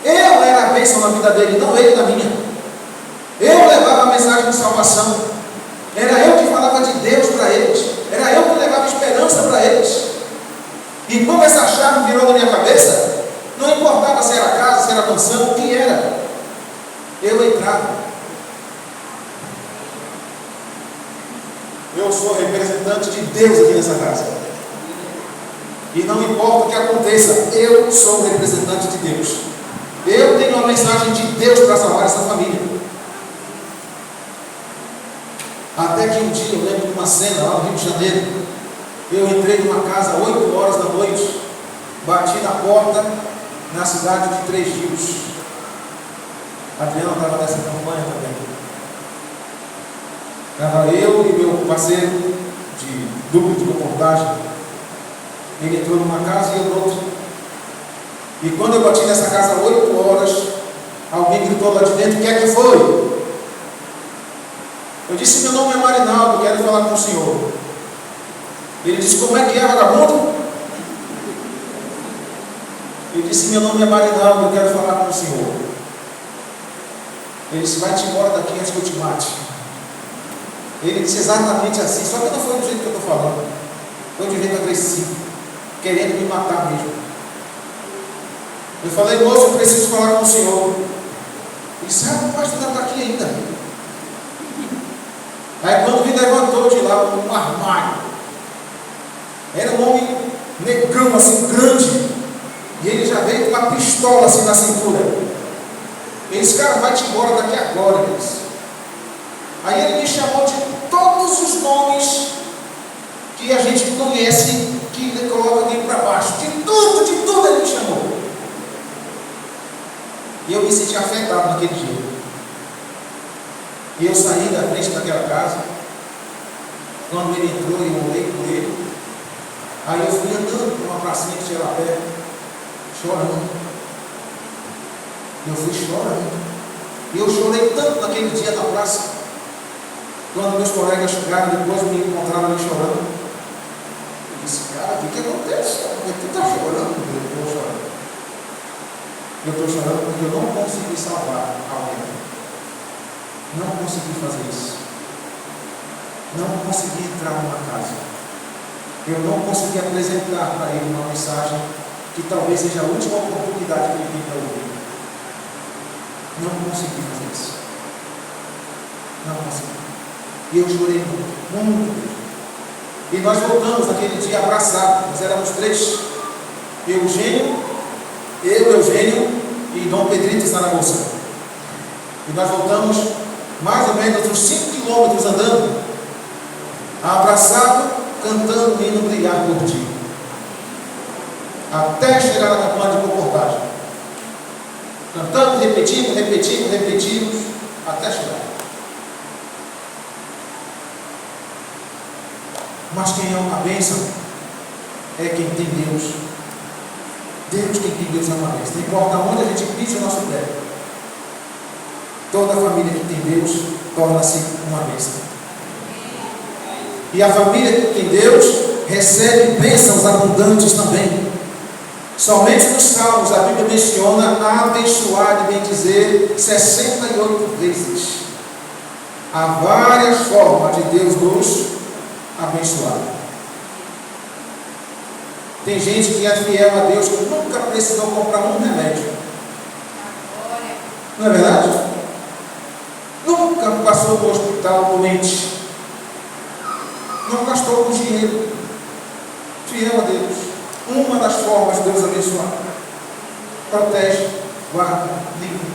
Eu era a bênção na vida dele, não ele na minha. Eu levava a mensagem de salvação, era eu que falava de Deus para eles, era eu que levava esperança para eles. E como essa chave virou na minha cabeça, não importava se era casa, se era mansão, o que era, eu entrava. Eu sou representante de Deus aqui nessa casa. E não importa o que aconteça, eu sou o representante de Deus. Eu tenho uma mensagem de Deus para salvar essa família. Até que um dia, eu lembro de uma cena lá no Rio de Janeiro. Eu entrei numa casa às 8 horas da noite, bati na porta, na cidade de Três Rios. A Adriana estava nessa campanha também. Estava eu e meu parceiro de duplo de reportagem. Ele entrou numa casa e eu noutra. E quando eu bati nessa casa às 8 horas, alguém gritou lá de dentro: o que é que foi? Eu disse: meu nome é Marinaldo, quero falar com o senhor. Ele disse: como é que é, vagabundo? Eu disse: meu nome é Marinaldo, eu quero falar com o senhor. Ele disse: vai-te embora daqui antes que eu te mate. Ele disse exatamente assim, só que não foi do jeito que eu estou falando. Foi de jeito agressivo, querendo me matar mesmo. Eu falei: moço, eu preciso falar com o senhor. Ele disse: rapaz, tu não está aqui ainda. Aí quando me levantou de lá com um armário, era um homem negão assim, grande, e ele já veio com uma pistola assim na cintura. Ele disse: cara, vai-te embora daqui agora. Ele disse. Aí ele me chamou de todos os nomes que a gente conhece, que coloca alguém para baixo, de tudo ele me chamou. E eu me senti afetado naquele dia. E eu saí da frente daquela casa. Quando ele entrou, eu orei por ele. Aí eu fui andando por uma pracinha que tinha lá perto, chorando. Eu fui chorando. E eu chorei tanto naquele dia na praça. Quando meus colegas chegaram depois, me encontraram ali chorando. Eu disse, cara, o que acontece? Por que tu está chorando? Eu estou chorando. Eu estou chorando porque eu não consegui salvar alguém. Não consegui fazer isso. Não consegui entrar numa casa. Eu não consegui apresentar para ele uma mensagem que talvez seja a última oportunidade que ele tem para ouvir. Não consegui fazer isso. Não consegui. E eu chorei muito, muito mesmo. E nós voltamos naquele dia abraçados. Nós éramos 3. Eugênio e Dom Pedrito Zaragoza. E nós voltamos mais ou menos uns 5 quilômetros andando, abraçado, cantando o hino Brilhar por Ti, até chegar na campanha de comportagem. Cantamos, repetimos, até chegar. Mas quem é uma bênção é quem tem Deus. Deus, quem tem Deus é uma bênção. Não importa onde a gente pisa o nosso pé. Toda família que tem Deus torna-se uma bênção. E a família que tem Deus recebe bênçãos abundantes também. Somente nos Salmos a Bíblia menciona abençoar e bendizer 68 vezes. Há várias formas de Deus nos abençoar. Tem gente que é fiel a Deus que nunca precisou comprar um remédio. Não é verdade? Nunca passou no hospital doente. Não gastou com dinheiro. Fiel a Deus. Uma das formas de Deus abençoar. Protege, guarda, limpa.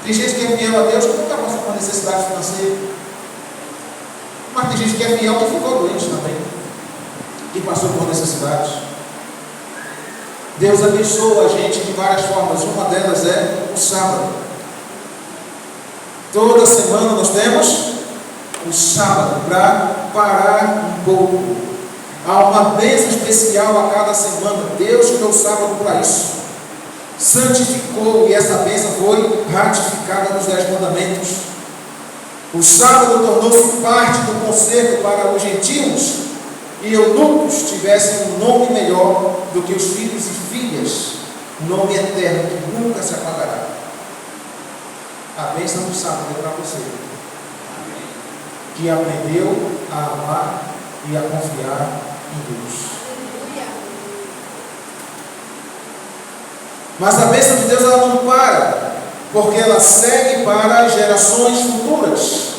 Tem gente que é fiel a Deus que nunca passou por necessidade financeira. Mas tem gente que é fiel que ficou doente também. Que passou por necessidades. Deus abençoa a gente de várias formas. Uma delas é o sábado. Toda semana nós temos o sábado para parar um pouco. Há uma bênção especial a cada semana. Deus criou o sábado para isso. Santificou e essa bênção foi ratificada nos 10 mandamentos. O sábado tornou-se parte do concerto para os gentios e eunucos tivessem um nome melhor do que os filhos e filhas, nome eterno que nunca se apagará. A bênção do sábado é para você, que aprendeu a amar e a confiar em Deus. Mas a bênção de Deus ela não para, porque ela segue para as gerações futuras.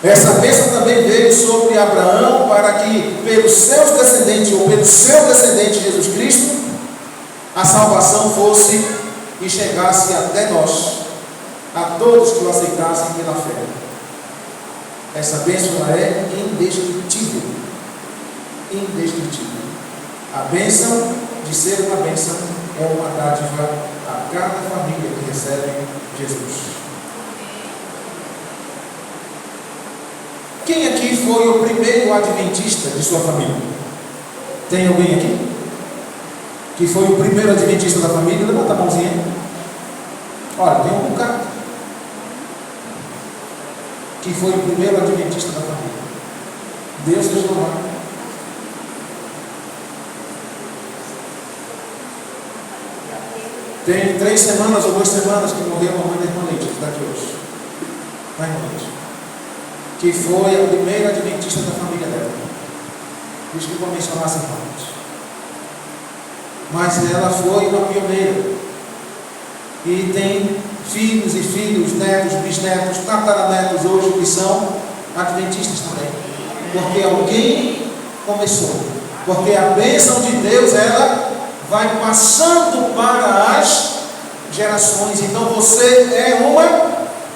Essa bênção também veio sobre Abraão para que pelos seus descendentes, ou pelo seu descendente Jesus Cristo, a salvação fosse e chegasse até nós, a todos que o aceitassem pela fé. Essa bênção é indescritível. Indescritível. A bênção de ser uma bênção é uma dádiva a cada família que recebe Jesus. Quem aqui foi o primeiro adventista de sua família? Tem alguém aqui? Que foi o primeiro adventista da família? Levanta a mãozinha. Olha, tem um bocado. Que foi o primeiro adventista da família. Deus seja louvado. Tem 3 semanas ou 2 semanas que morreu a mãe da irmã Leite, que está aqui hoje. A irmã Leite. Que foi a primeira adventista da família dela. Por isso que eu vou mencionar essa parte. Mas ela foi uma pioneira. E tem filhos e filhos, netos, bisnetos, tataranetos hoje que são adventistas também. Porque alguém começou. Porque a bênção de Deus, ela vai passando para as gerações. Então você é uma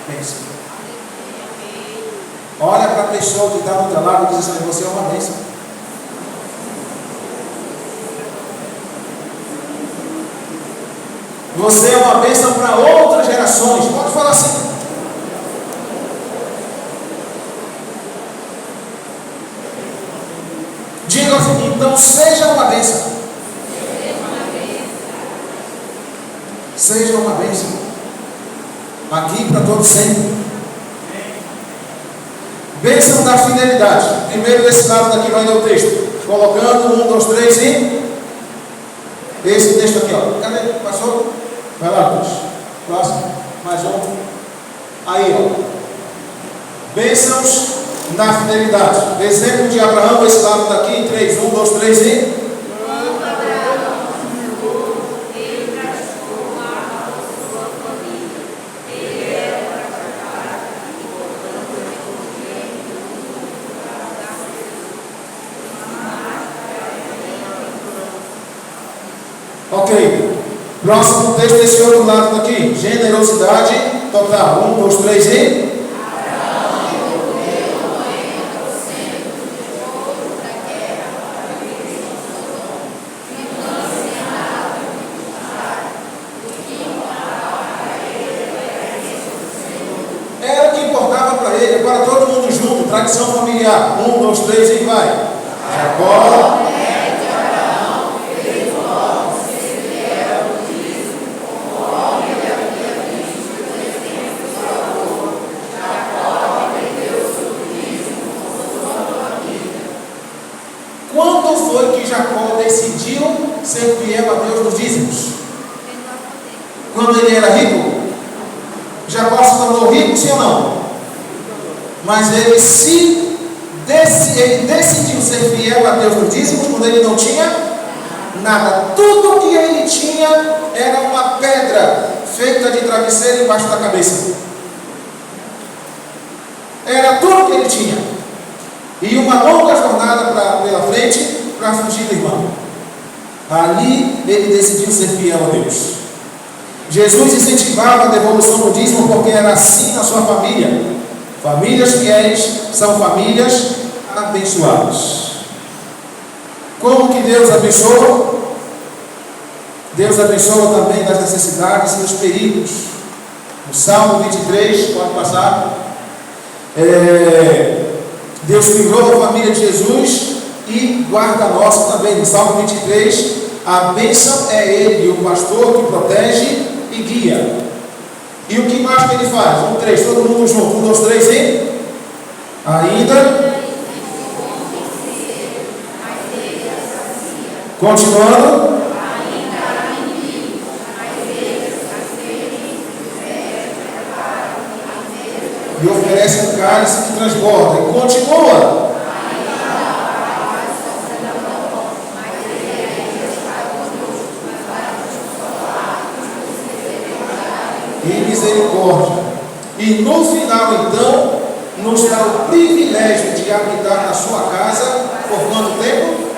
bênção. Olha para a pessoa que está do teu lado e diz assim: você é uma bênção. Você é uma bênção para outras gerações. Pode falar assim. Diga assim, então seja uma bênção. Seja uma bênção. Aqui para todos sempre. Bênção da fidelidade. Primeiro desse lado daqui vai ler o texto. Colocando 1, 2, 3 e... Esse texto aqui, ó. Cadê? Passou? Vai lá, Deus. Próximo. Mais um. Aí, ó. Bênçãos na fidelidade. Exemplo de Abraão, esse lado daqui, 3, 1, 2, 3 e... Ok. Próximo texto desse outro lado daqui. Generosidade total. 1, 2, 3 e... Era o que importava para ele, para todo mundo junto, tradição familiar. 1, 2, 3 e vai. Jacó. Quando foi que Jacó decidiu ser fiel a Deus nos dízimos? Quando ele era rico? Jacó se tornou rico, sim ou não? Mas ele decidiu ser fiel a Deus nos dízimos quando ele não tinha nada. Tudo que ele tinha era uma pedra feita de travesseiro embaixo da cabeça. Era tudo que ele tinha. E uma longa jornada pela frente para fugir do irmão. Ali ele decidiu ser fiel a Deus. Jesus incentivava a devolução do dízimo porque era assim na sua família. Famílias fiéis são famílias abençoadas. Como que Deus abençoa? Deus abençoa também das necessidades e dos perigos. No Salmo 23, pode passar. Deus livrou a família de Jesus e guarda a nossa também. No Salmo 23, a bênção é Ele, o pastor que protege e guia. E o que mais que Ele faz? 1, 3, todo mundo junto. 1, 2, 3 e... Ainda. Continuando. E oferece um cálice que transborda. E continua. E misericórdia. E no final, então, nos dá o privilégio de habitar na sua casa por quanto tempo?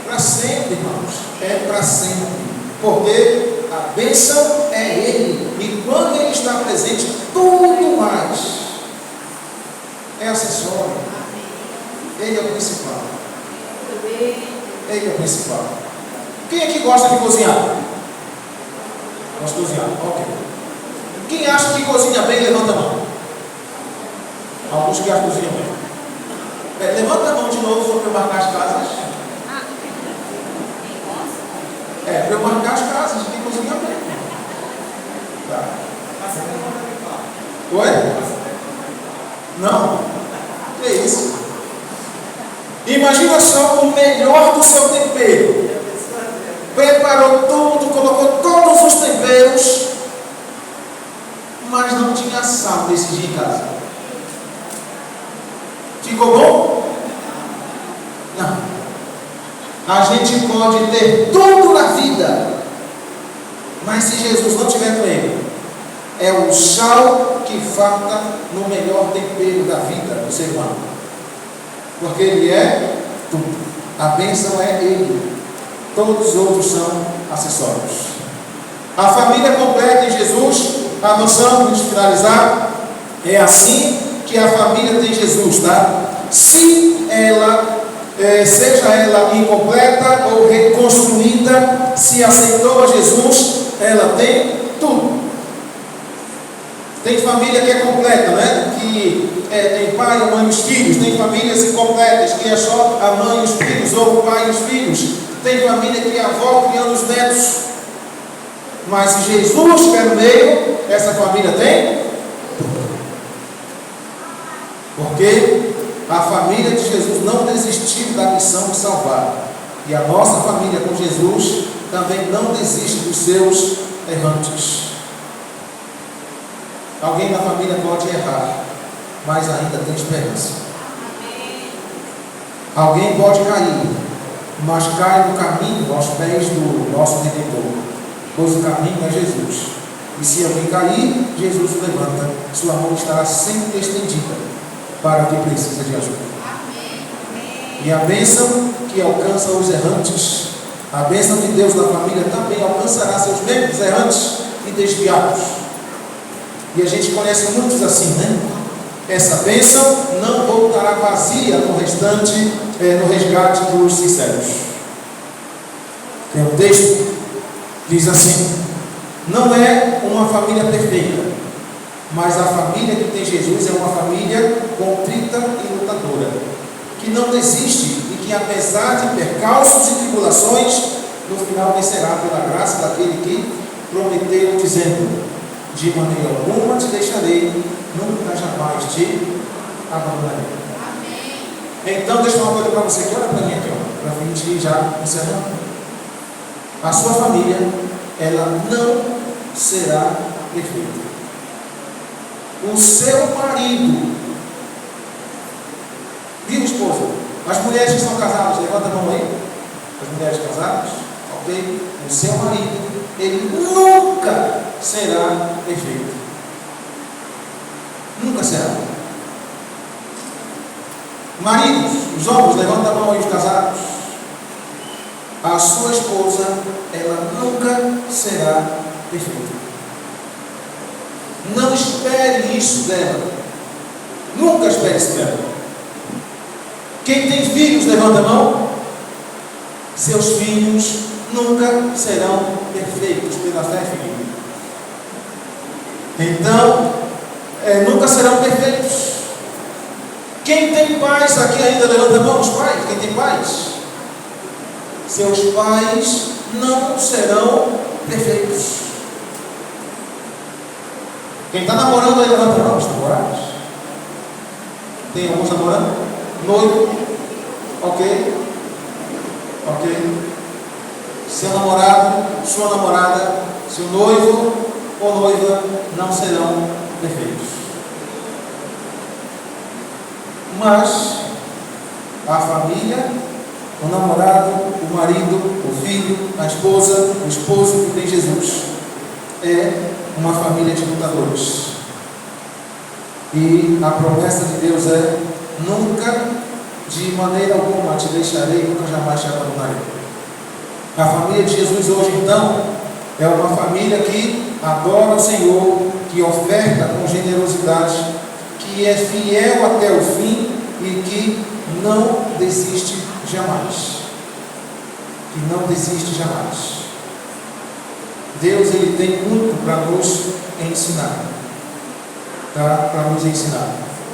Para sempre, irmãos. É para sempre. Porque a bênção é Ele. E quando Ele está presente, tudo mais é acessório. Ele é o principal. Ele é o principal. Quem aqui gosta de cozinhar? Gosta de cozinhar? Ok. Quem acha que cozinha bem, levanta a mão. Alguns que acham que cozinham bem. Levanta a mão de novo para eu marcar as casas. Para eu marcar as casas, quem cozinha bem. Tá. Oi? Não? Que isso? Imagina só o melhor do seu tempero. Preparou tudo, colocou todos os temperos, mas não tinha sal nesse dia em casa. Ficou bom? Não. A gente pode ter tudo na vida, mas se Jesus não estiver com ele, é o sal que falta no melhor tempero da vida do ser humano. Porque ele é tudo. A bênção é ele. Todos os outros são acessórios. A família completa em Jesus, a noção de finalizar, é assim que a família tem Jesus, tá? Se ela seja ela incompleta ou reconstruída, se aceitou a Jesus, ela tem tudo. Tem família que é completa, né? Que tem pai, a mãe e os filhos. Tem famílias incompletas, que é só a mãe e os filhos, ou o pai e os filhos. Tem família que é a avó criando os netos. Mas se Jesus estiver no meio, essa família tem tudo. Porque a família de Jesus não desistiu da missão de salvar. E a nossa família com Jesus também não desiste dos seus errantes. Alguém na família pode errar, mas ainda tem esperança. Alguém pode cair, mas cai no caminho aos pés do nosso Redentor, pois o caminho é Jesus. E se alguém cair, Jesus o levanta. Sua mão estará sempre estendida para o que precisa de ajuda. E a bênção que alcança os errantes, a bênção de Deus na família também alcançará seus membros errantes e desviados. E a gente conhece muitos assim, né? Essa bênção não voltará vazia no restante, no resgate dos sinceros. Tem um texto que diz assim: não é uma família perfeita, mas a família que tem Jesus é uma família contrita e lutadora, que não desiste e que, apesar de percalços e tribulações, no final vencerá pela graça daquele que prometeu, dizendo: de maneira alguma te deixarei, nunca jamais te abandonarei. Amém. Então, deixa eu falar uma coisa para você aqui, olha para mim aqui, para a gente já encerrando. A sua família, ela não será perfeita. O seu marido, viu, esposa? As mulheres que são casadas, levanta a mão aí. As mulheres casadas, ok? O seu marido, ele nunca será perfeito. Nunca será. Maridos, os homens, levanta a mão aí, os casados. A sua esposa, ela nunca será perfeita. Não espere isso dela. Nunca espere isso dela. Quem tem filhos, levanta a mão. Seus filhos nunca serão perfeitos pela fé, filho. Então, nunca serão perfeitos. Quem tem pais aqui ainda, levanta a mão, os pais. Quem tem pais? Seus pais não serão perfeitos. Quem está namorando aí, levanta a mão, os namorados. Tem alguns namorando? Noivo? Ok? Ok? Seu namorado, sua namorada, seu noivo ou noiva não serão perfeitos. Mas a família, o namorado, o marido, o filho, a esposa, o esposo que tem Jesus é uma família de lutadores. E a promessa de Deus é: nunca, de maneira alguma te deixarei, nunca jamais te abandonarei. A família de Jesus hoje, então, é uma família que adora o Senhor, que oferta com generosidade, que é fiel até o fim e que não desiste jamais. Que não desiste jamais. Deus, Ele tem muito para nos ensinar. Tá? Para nos ensinar.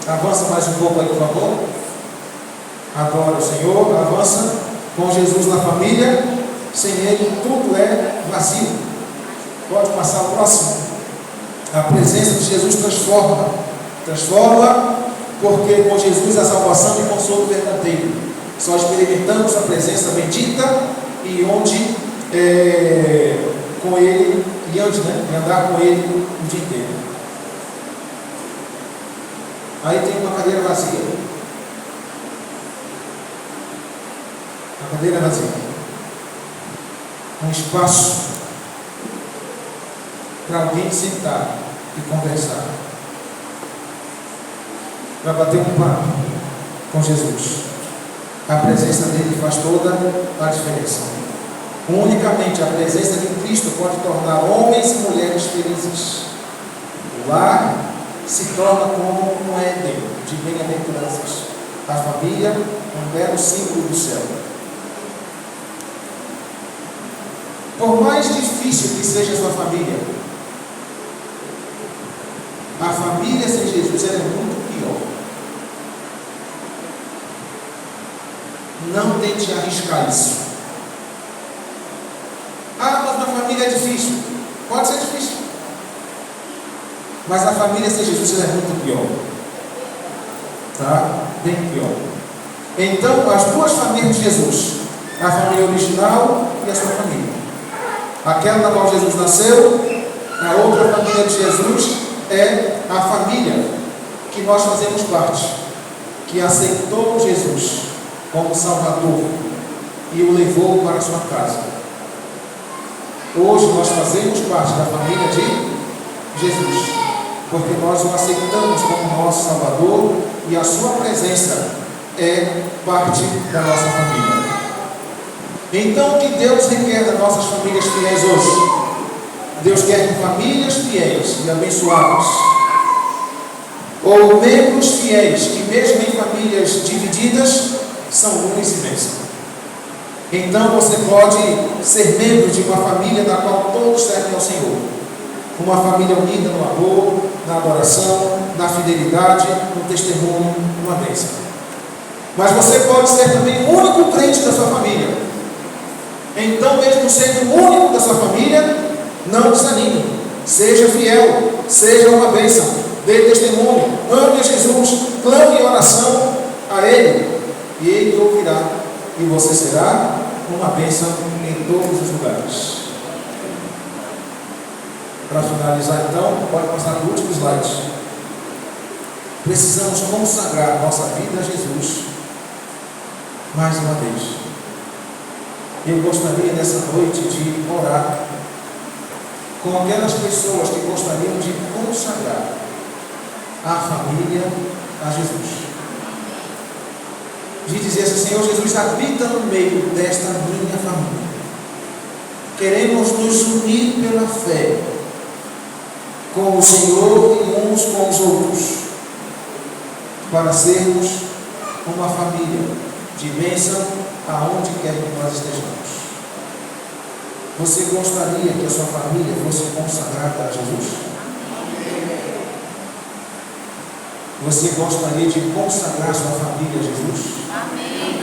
Avança mais um pouco aí, por favor. Adora o Senhor, avança. Com Jesus na família, sem Ele tudo é vazio. Pode passar o próximo. A presença de Jesus transforma. Transforma, porque com Jesus a salvação e consolo verdadeiro. Só experimentamos a presença bendita e onde com Ele, e onde, né? E andar com Ele o dia inteiro. Aí tem uma cadeira vazia. A cadeira vazia. Um espaço para alguém sentar e conversar, para bater um papo com Jesus. A presença dele faz toda a diferença. Unicamente a presença de Cristo pode tornar homens e mulheres felizes. O lar se torna como um Éden de bem-aventuranças. A família, um belo símbolo do céu. Por mais difícil que seja a sua família, a família sem Jesus ela é muito pior. Não tente arriscar isso. Ah, mas minha família é difícil. Pode ser difícil. Mas a família sem Jesus ela é muito pior. Tá? Bem pior. Então, as duas famílias de Jesus, a família original e a sua família. Aquela na qual Jesus nasceu, a outra família de Jesus é a família que nós fazemos parte, que aceitou Jesus como Salvador e o levou para a sua casa. Hoje nós fazemos parte da família de Jesus, porque nós o aceitamos como nosso Salvador e a sua presença é parte da nossa família. Então, o que Deus requer das nossas famílias fiéis hoje? Deus quer que famílias fiéis e abençoadas, ou membros fiéis, que mesmo em famílias divididas, são luz e bênção. Então, você pode ser membro de uma família na qual todos servem ao Senhor. Uma família unida no amor, na adoração, na fidelidade, no testemunho, numa bênção. Mas você pode ser também o único crente da sua família. Então, mesmo sendo o único da sua família, não desanime. Seja fiel, seja uma bênção, dê testemunho, ame a Jesus, clame em oração a Ele, e Ele ouvirá, e você será uma bênção em todos os lugares. Para finalizar, então, pode passar para o último slide. Precisamos consagrar nossa vida a Jesus mais uma vez. Eu gostaria nessa noite de orar com aquelas pessoas que gostariam de consagrar a família a Jesus. De dizer assim: Senhor Jesus, habita no meio desta minha família. Queremos nos unir pela fé com o Senhor e uns com os outros, para sermos uma família de bênção aonde quer que nós estejamos. Você gostaria que a sua família fosse consagrada a Jesus? Você gostaria de consagrar sua família a Jesus? Amém.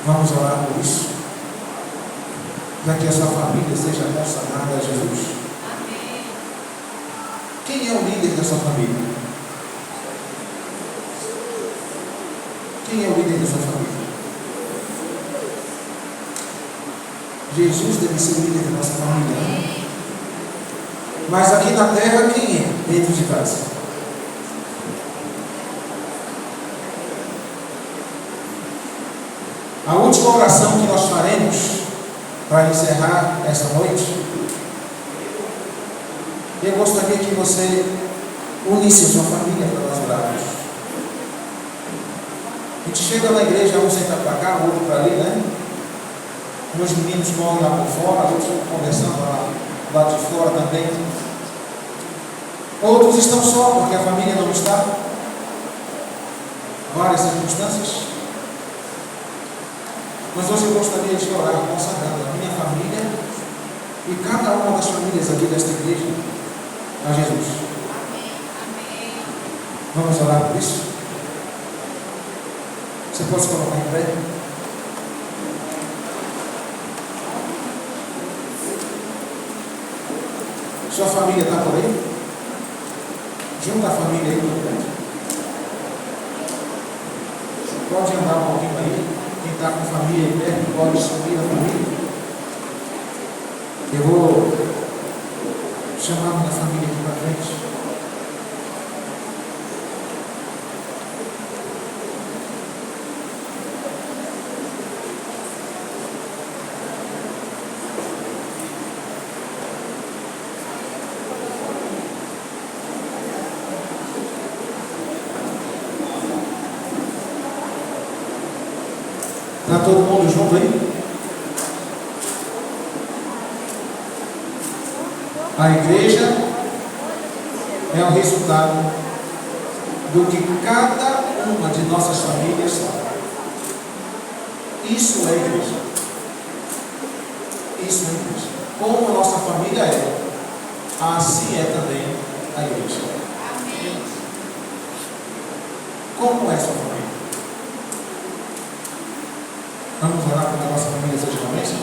Vamos orar por isso, para que a sua família seja consagrada a Jesus. Amém. Quem é o líder da sua família? Quem é o líder da sua família? Jesus deve ser o líder da nossa família, né? Mas aqui na terra, quem é dentro de casa? A última oração que nós faremos para encerrar essa noite, eu gostaria que você unisse a sua família para nós orarmos. A gente chega na igreja, um senta para cá, o outro para ali, né? Meus meninos correm lá por fora, outros estão conversando lá de fora também. Outros estão só, porque a família não está. Várias circunstâncias. Mas hoje eu gostaria de orar consagrando a minha família e cada uma das famílias aqui desta igreja a Jesus. Vamos orar por isso? Você pode se colocar em pé? Sua família está por aí? Junta a família aí por perto. Pode andar um pouquinho aí. Quem está com família aí perto pode subir a família. Eu vou chamar minha família aqui para frente. Está todo mundo junto aí? A igreja é o resultado do que cada uma de nossas famílias salva. Isso é igreja. Isso é igreja. Como a nossa família é, assim é também a igreja. Como é a sua família? Vamos orar para que a nossa família seja uma bênção?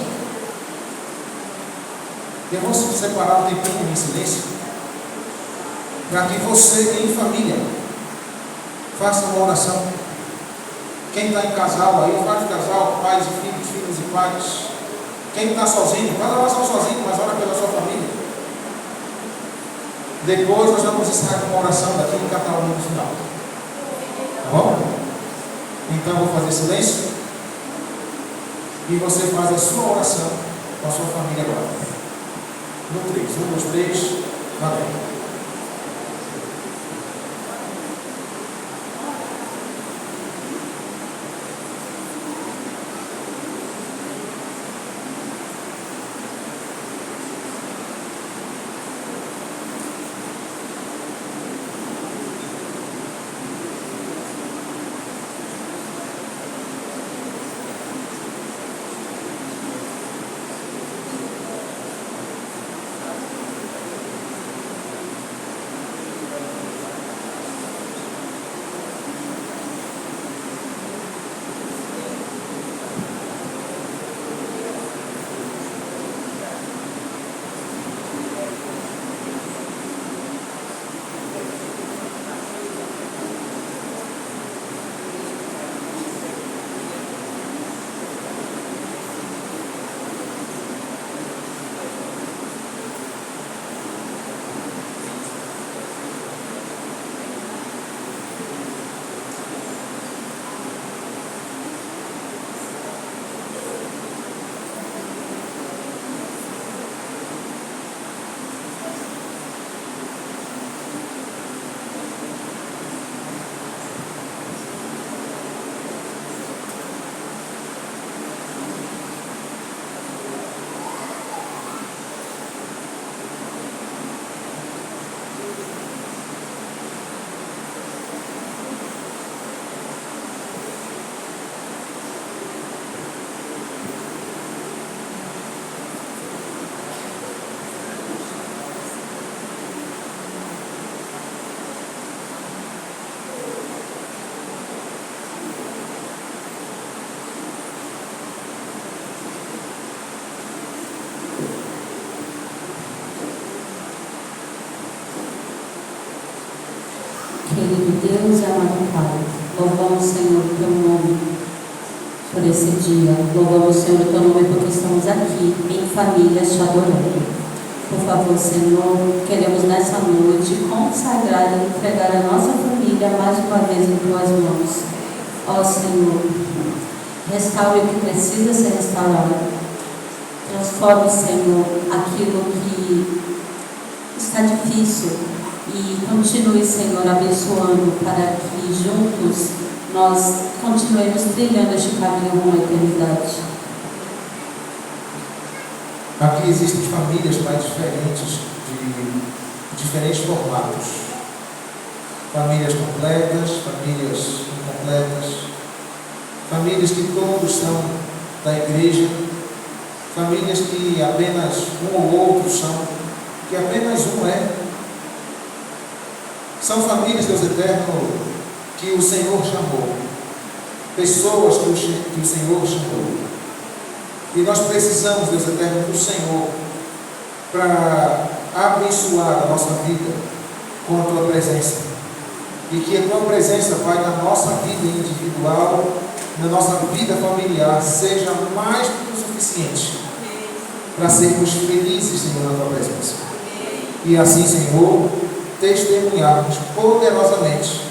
Eu vou separar um tempinho em silêncio para que você, em família, faça uma oração. Quem está em casal aí, faz casal, pais e filhos, filhos e pais. Quem está sozinho, faz a oração sozinho, mas ora pela sua família. Depois nós vamos encerrar com uma oração daqui em cada um no final. Tá bom? Então eu vou fazer silêncio e você faz a sua oração com a sua família agora. No 3, 1, 2, 3, valeu. Querido Deus e amado Pai, louvamos, Senhor, o teu nome por esse dia. Louvamos, Senhor, o teu nome porque estamos aqui em família te adorando. Por favor, Senhor, queremos nessa noite consagrar e entregar a nossa família mais uma vez em tuas mãos. Ó Senhor, restaure o que precisa ser restaurado. Transforme, Senhor, aquilo que está difícil. E continue, Senhor, abençoando para que juntos nós continuemos trilhando este caminho rumo à eternidade. Aqui existem famílias, Pai, diferentes, de diferentes formatos. Famílias completas, famílias incompletas, famílias que todos são da igreja, famílias que apenas um ou outro são, que apenas um é. São famílias, Deus eterno, que o Senhor chamou, pessoas que o Senhor chamou. E nós precisamos, Deus eterno, do Senhor para abençoar a nossa vida com a Tua presença. E que a Tua presença, Pai, na nossa vida individual, na nossa vida familiar, seja mais do que o suficiente para sermos felizes, Senhor, na Tua presença. E assim, Senhor, testemunharmos poderosamente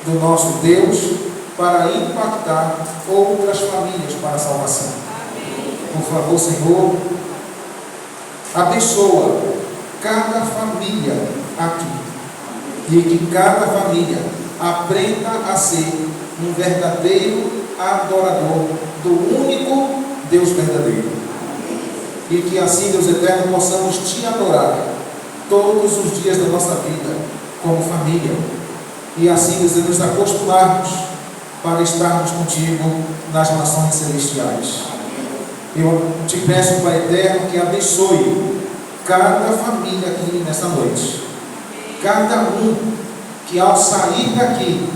do nosso Deus para impactar outras famílias para a salvação. Por favor, Senhor, abençoa cada família aqui e que cada família aprenda a ser um verdadeiro adorador do único Deus verdadeiro. E que assim, Deus eterno, possamos Te adorar todos os dias da nossa vida como família. E assim nos acostumarmos para estarmos contigo nas nações celestiais. Eu te peço, Pai eterno, que abençoe cada família aqui nessa noite. Cada um que ao sair daqui,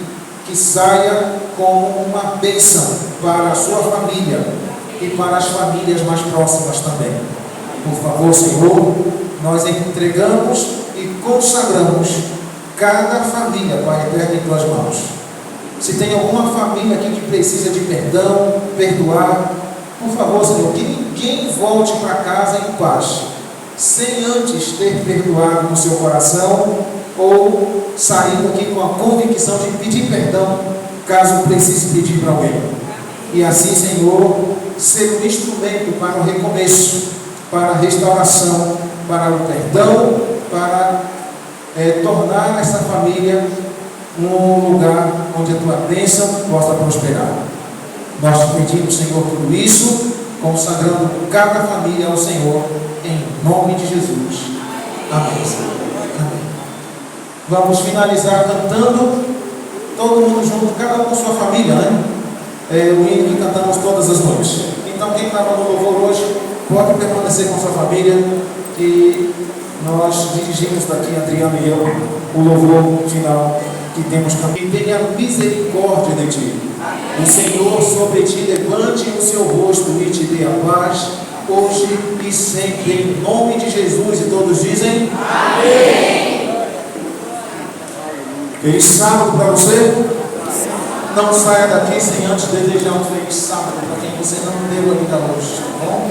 que saia com uma bênção para a sua família e para as famílias mais próximas também. Por favor, Senhor, nós entregamos e consagramos cada família, Pai eterno, em tuas mãos. Se tem alguma família aqui que precisa de perdão, perdoar, por favor, Senhor, que ninguém volte para casa em paz, sem antes ter perdoado no seu coração ou sair daqui com a convicção de pedir perdão, caso precise pedir para alguém. E assim, Senhor, ser um instrumento para o recomeço, para a restauração, para o perdão, para tornar essa família um lugar onde a tua bênção possa prosperar. Nós te pedimos, Senhor, tudo isso, consagrando cada família ao Senhor, em nome de Jesus. Amém. Amém. Vamos finalizar cantando, todo mundo junto, cada um com sua família, né? O hino que cantamos todas as noites. Então, quem estava no louvor hoje, pode permanecer com sua família, que nós dirigimos daqui, Adriano e eu, o louvor final que temos cantado. E tenha misericórdia de ti. O Senhor sobre ti levante o seu rosto e te dê a paz, hoje e sempre, em nome de Jesus. E todos dizem amém. Feliz sábado para você. Não saia daqui sem antes desejar um feliz sábado para quem você não deu ainda hoje, tá bom?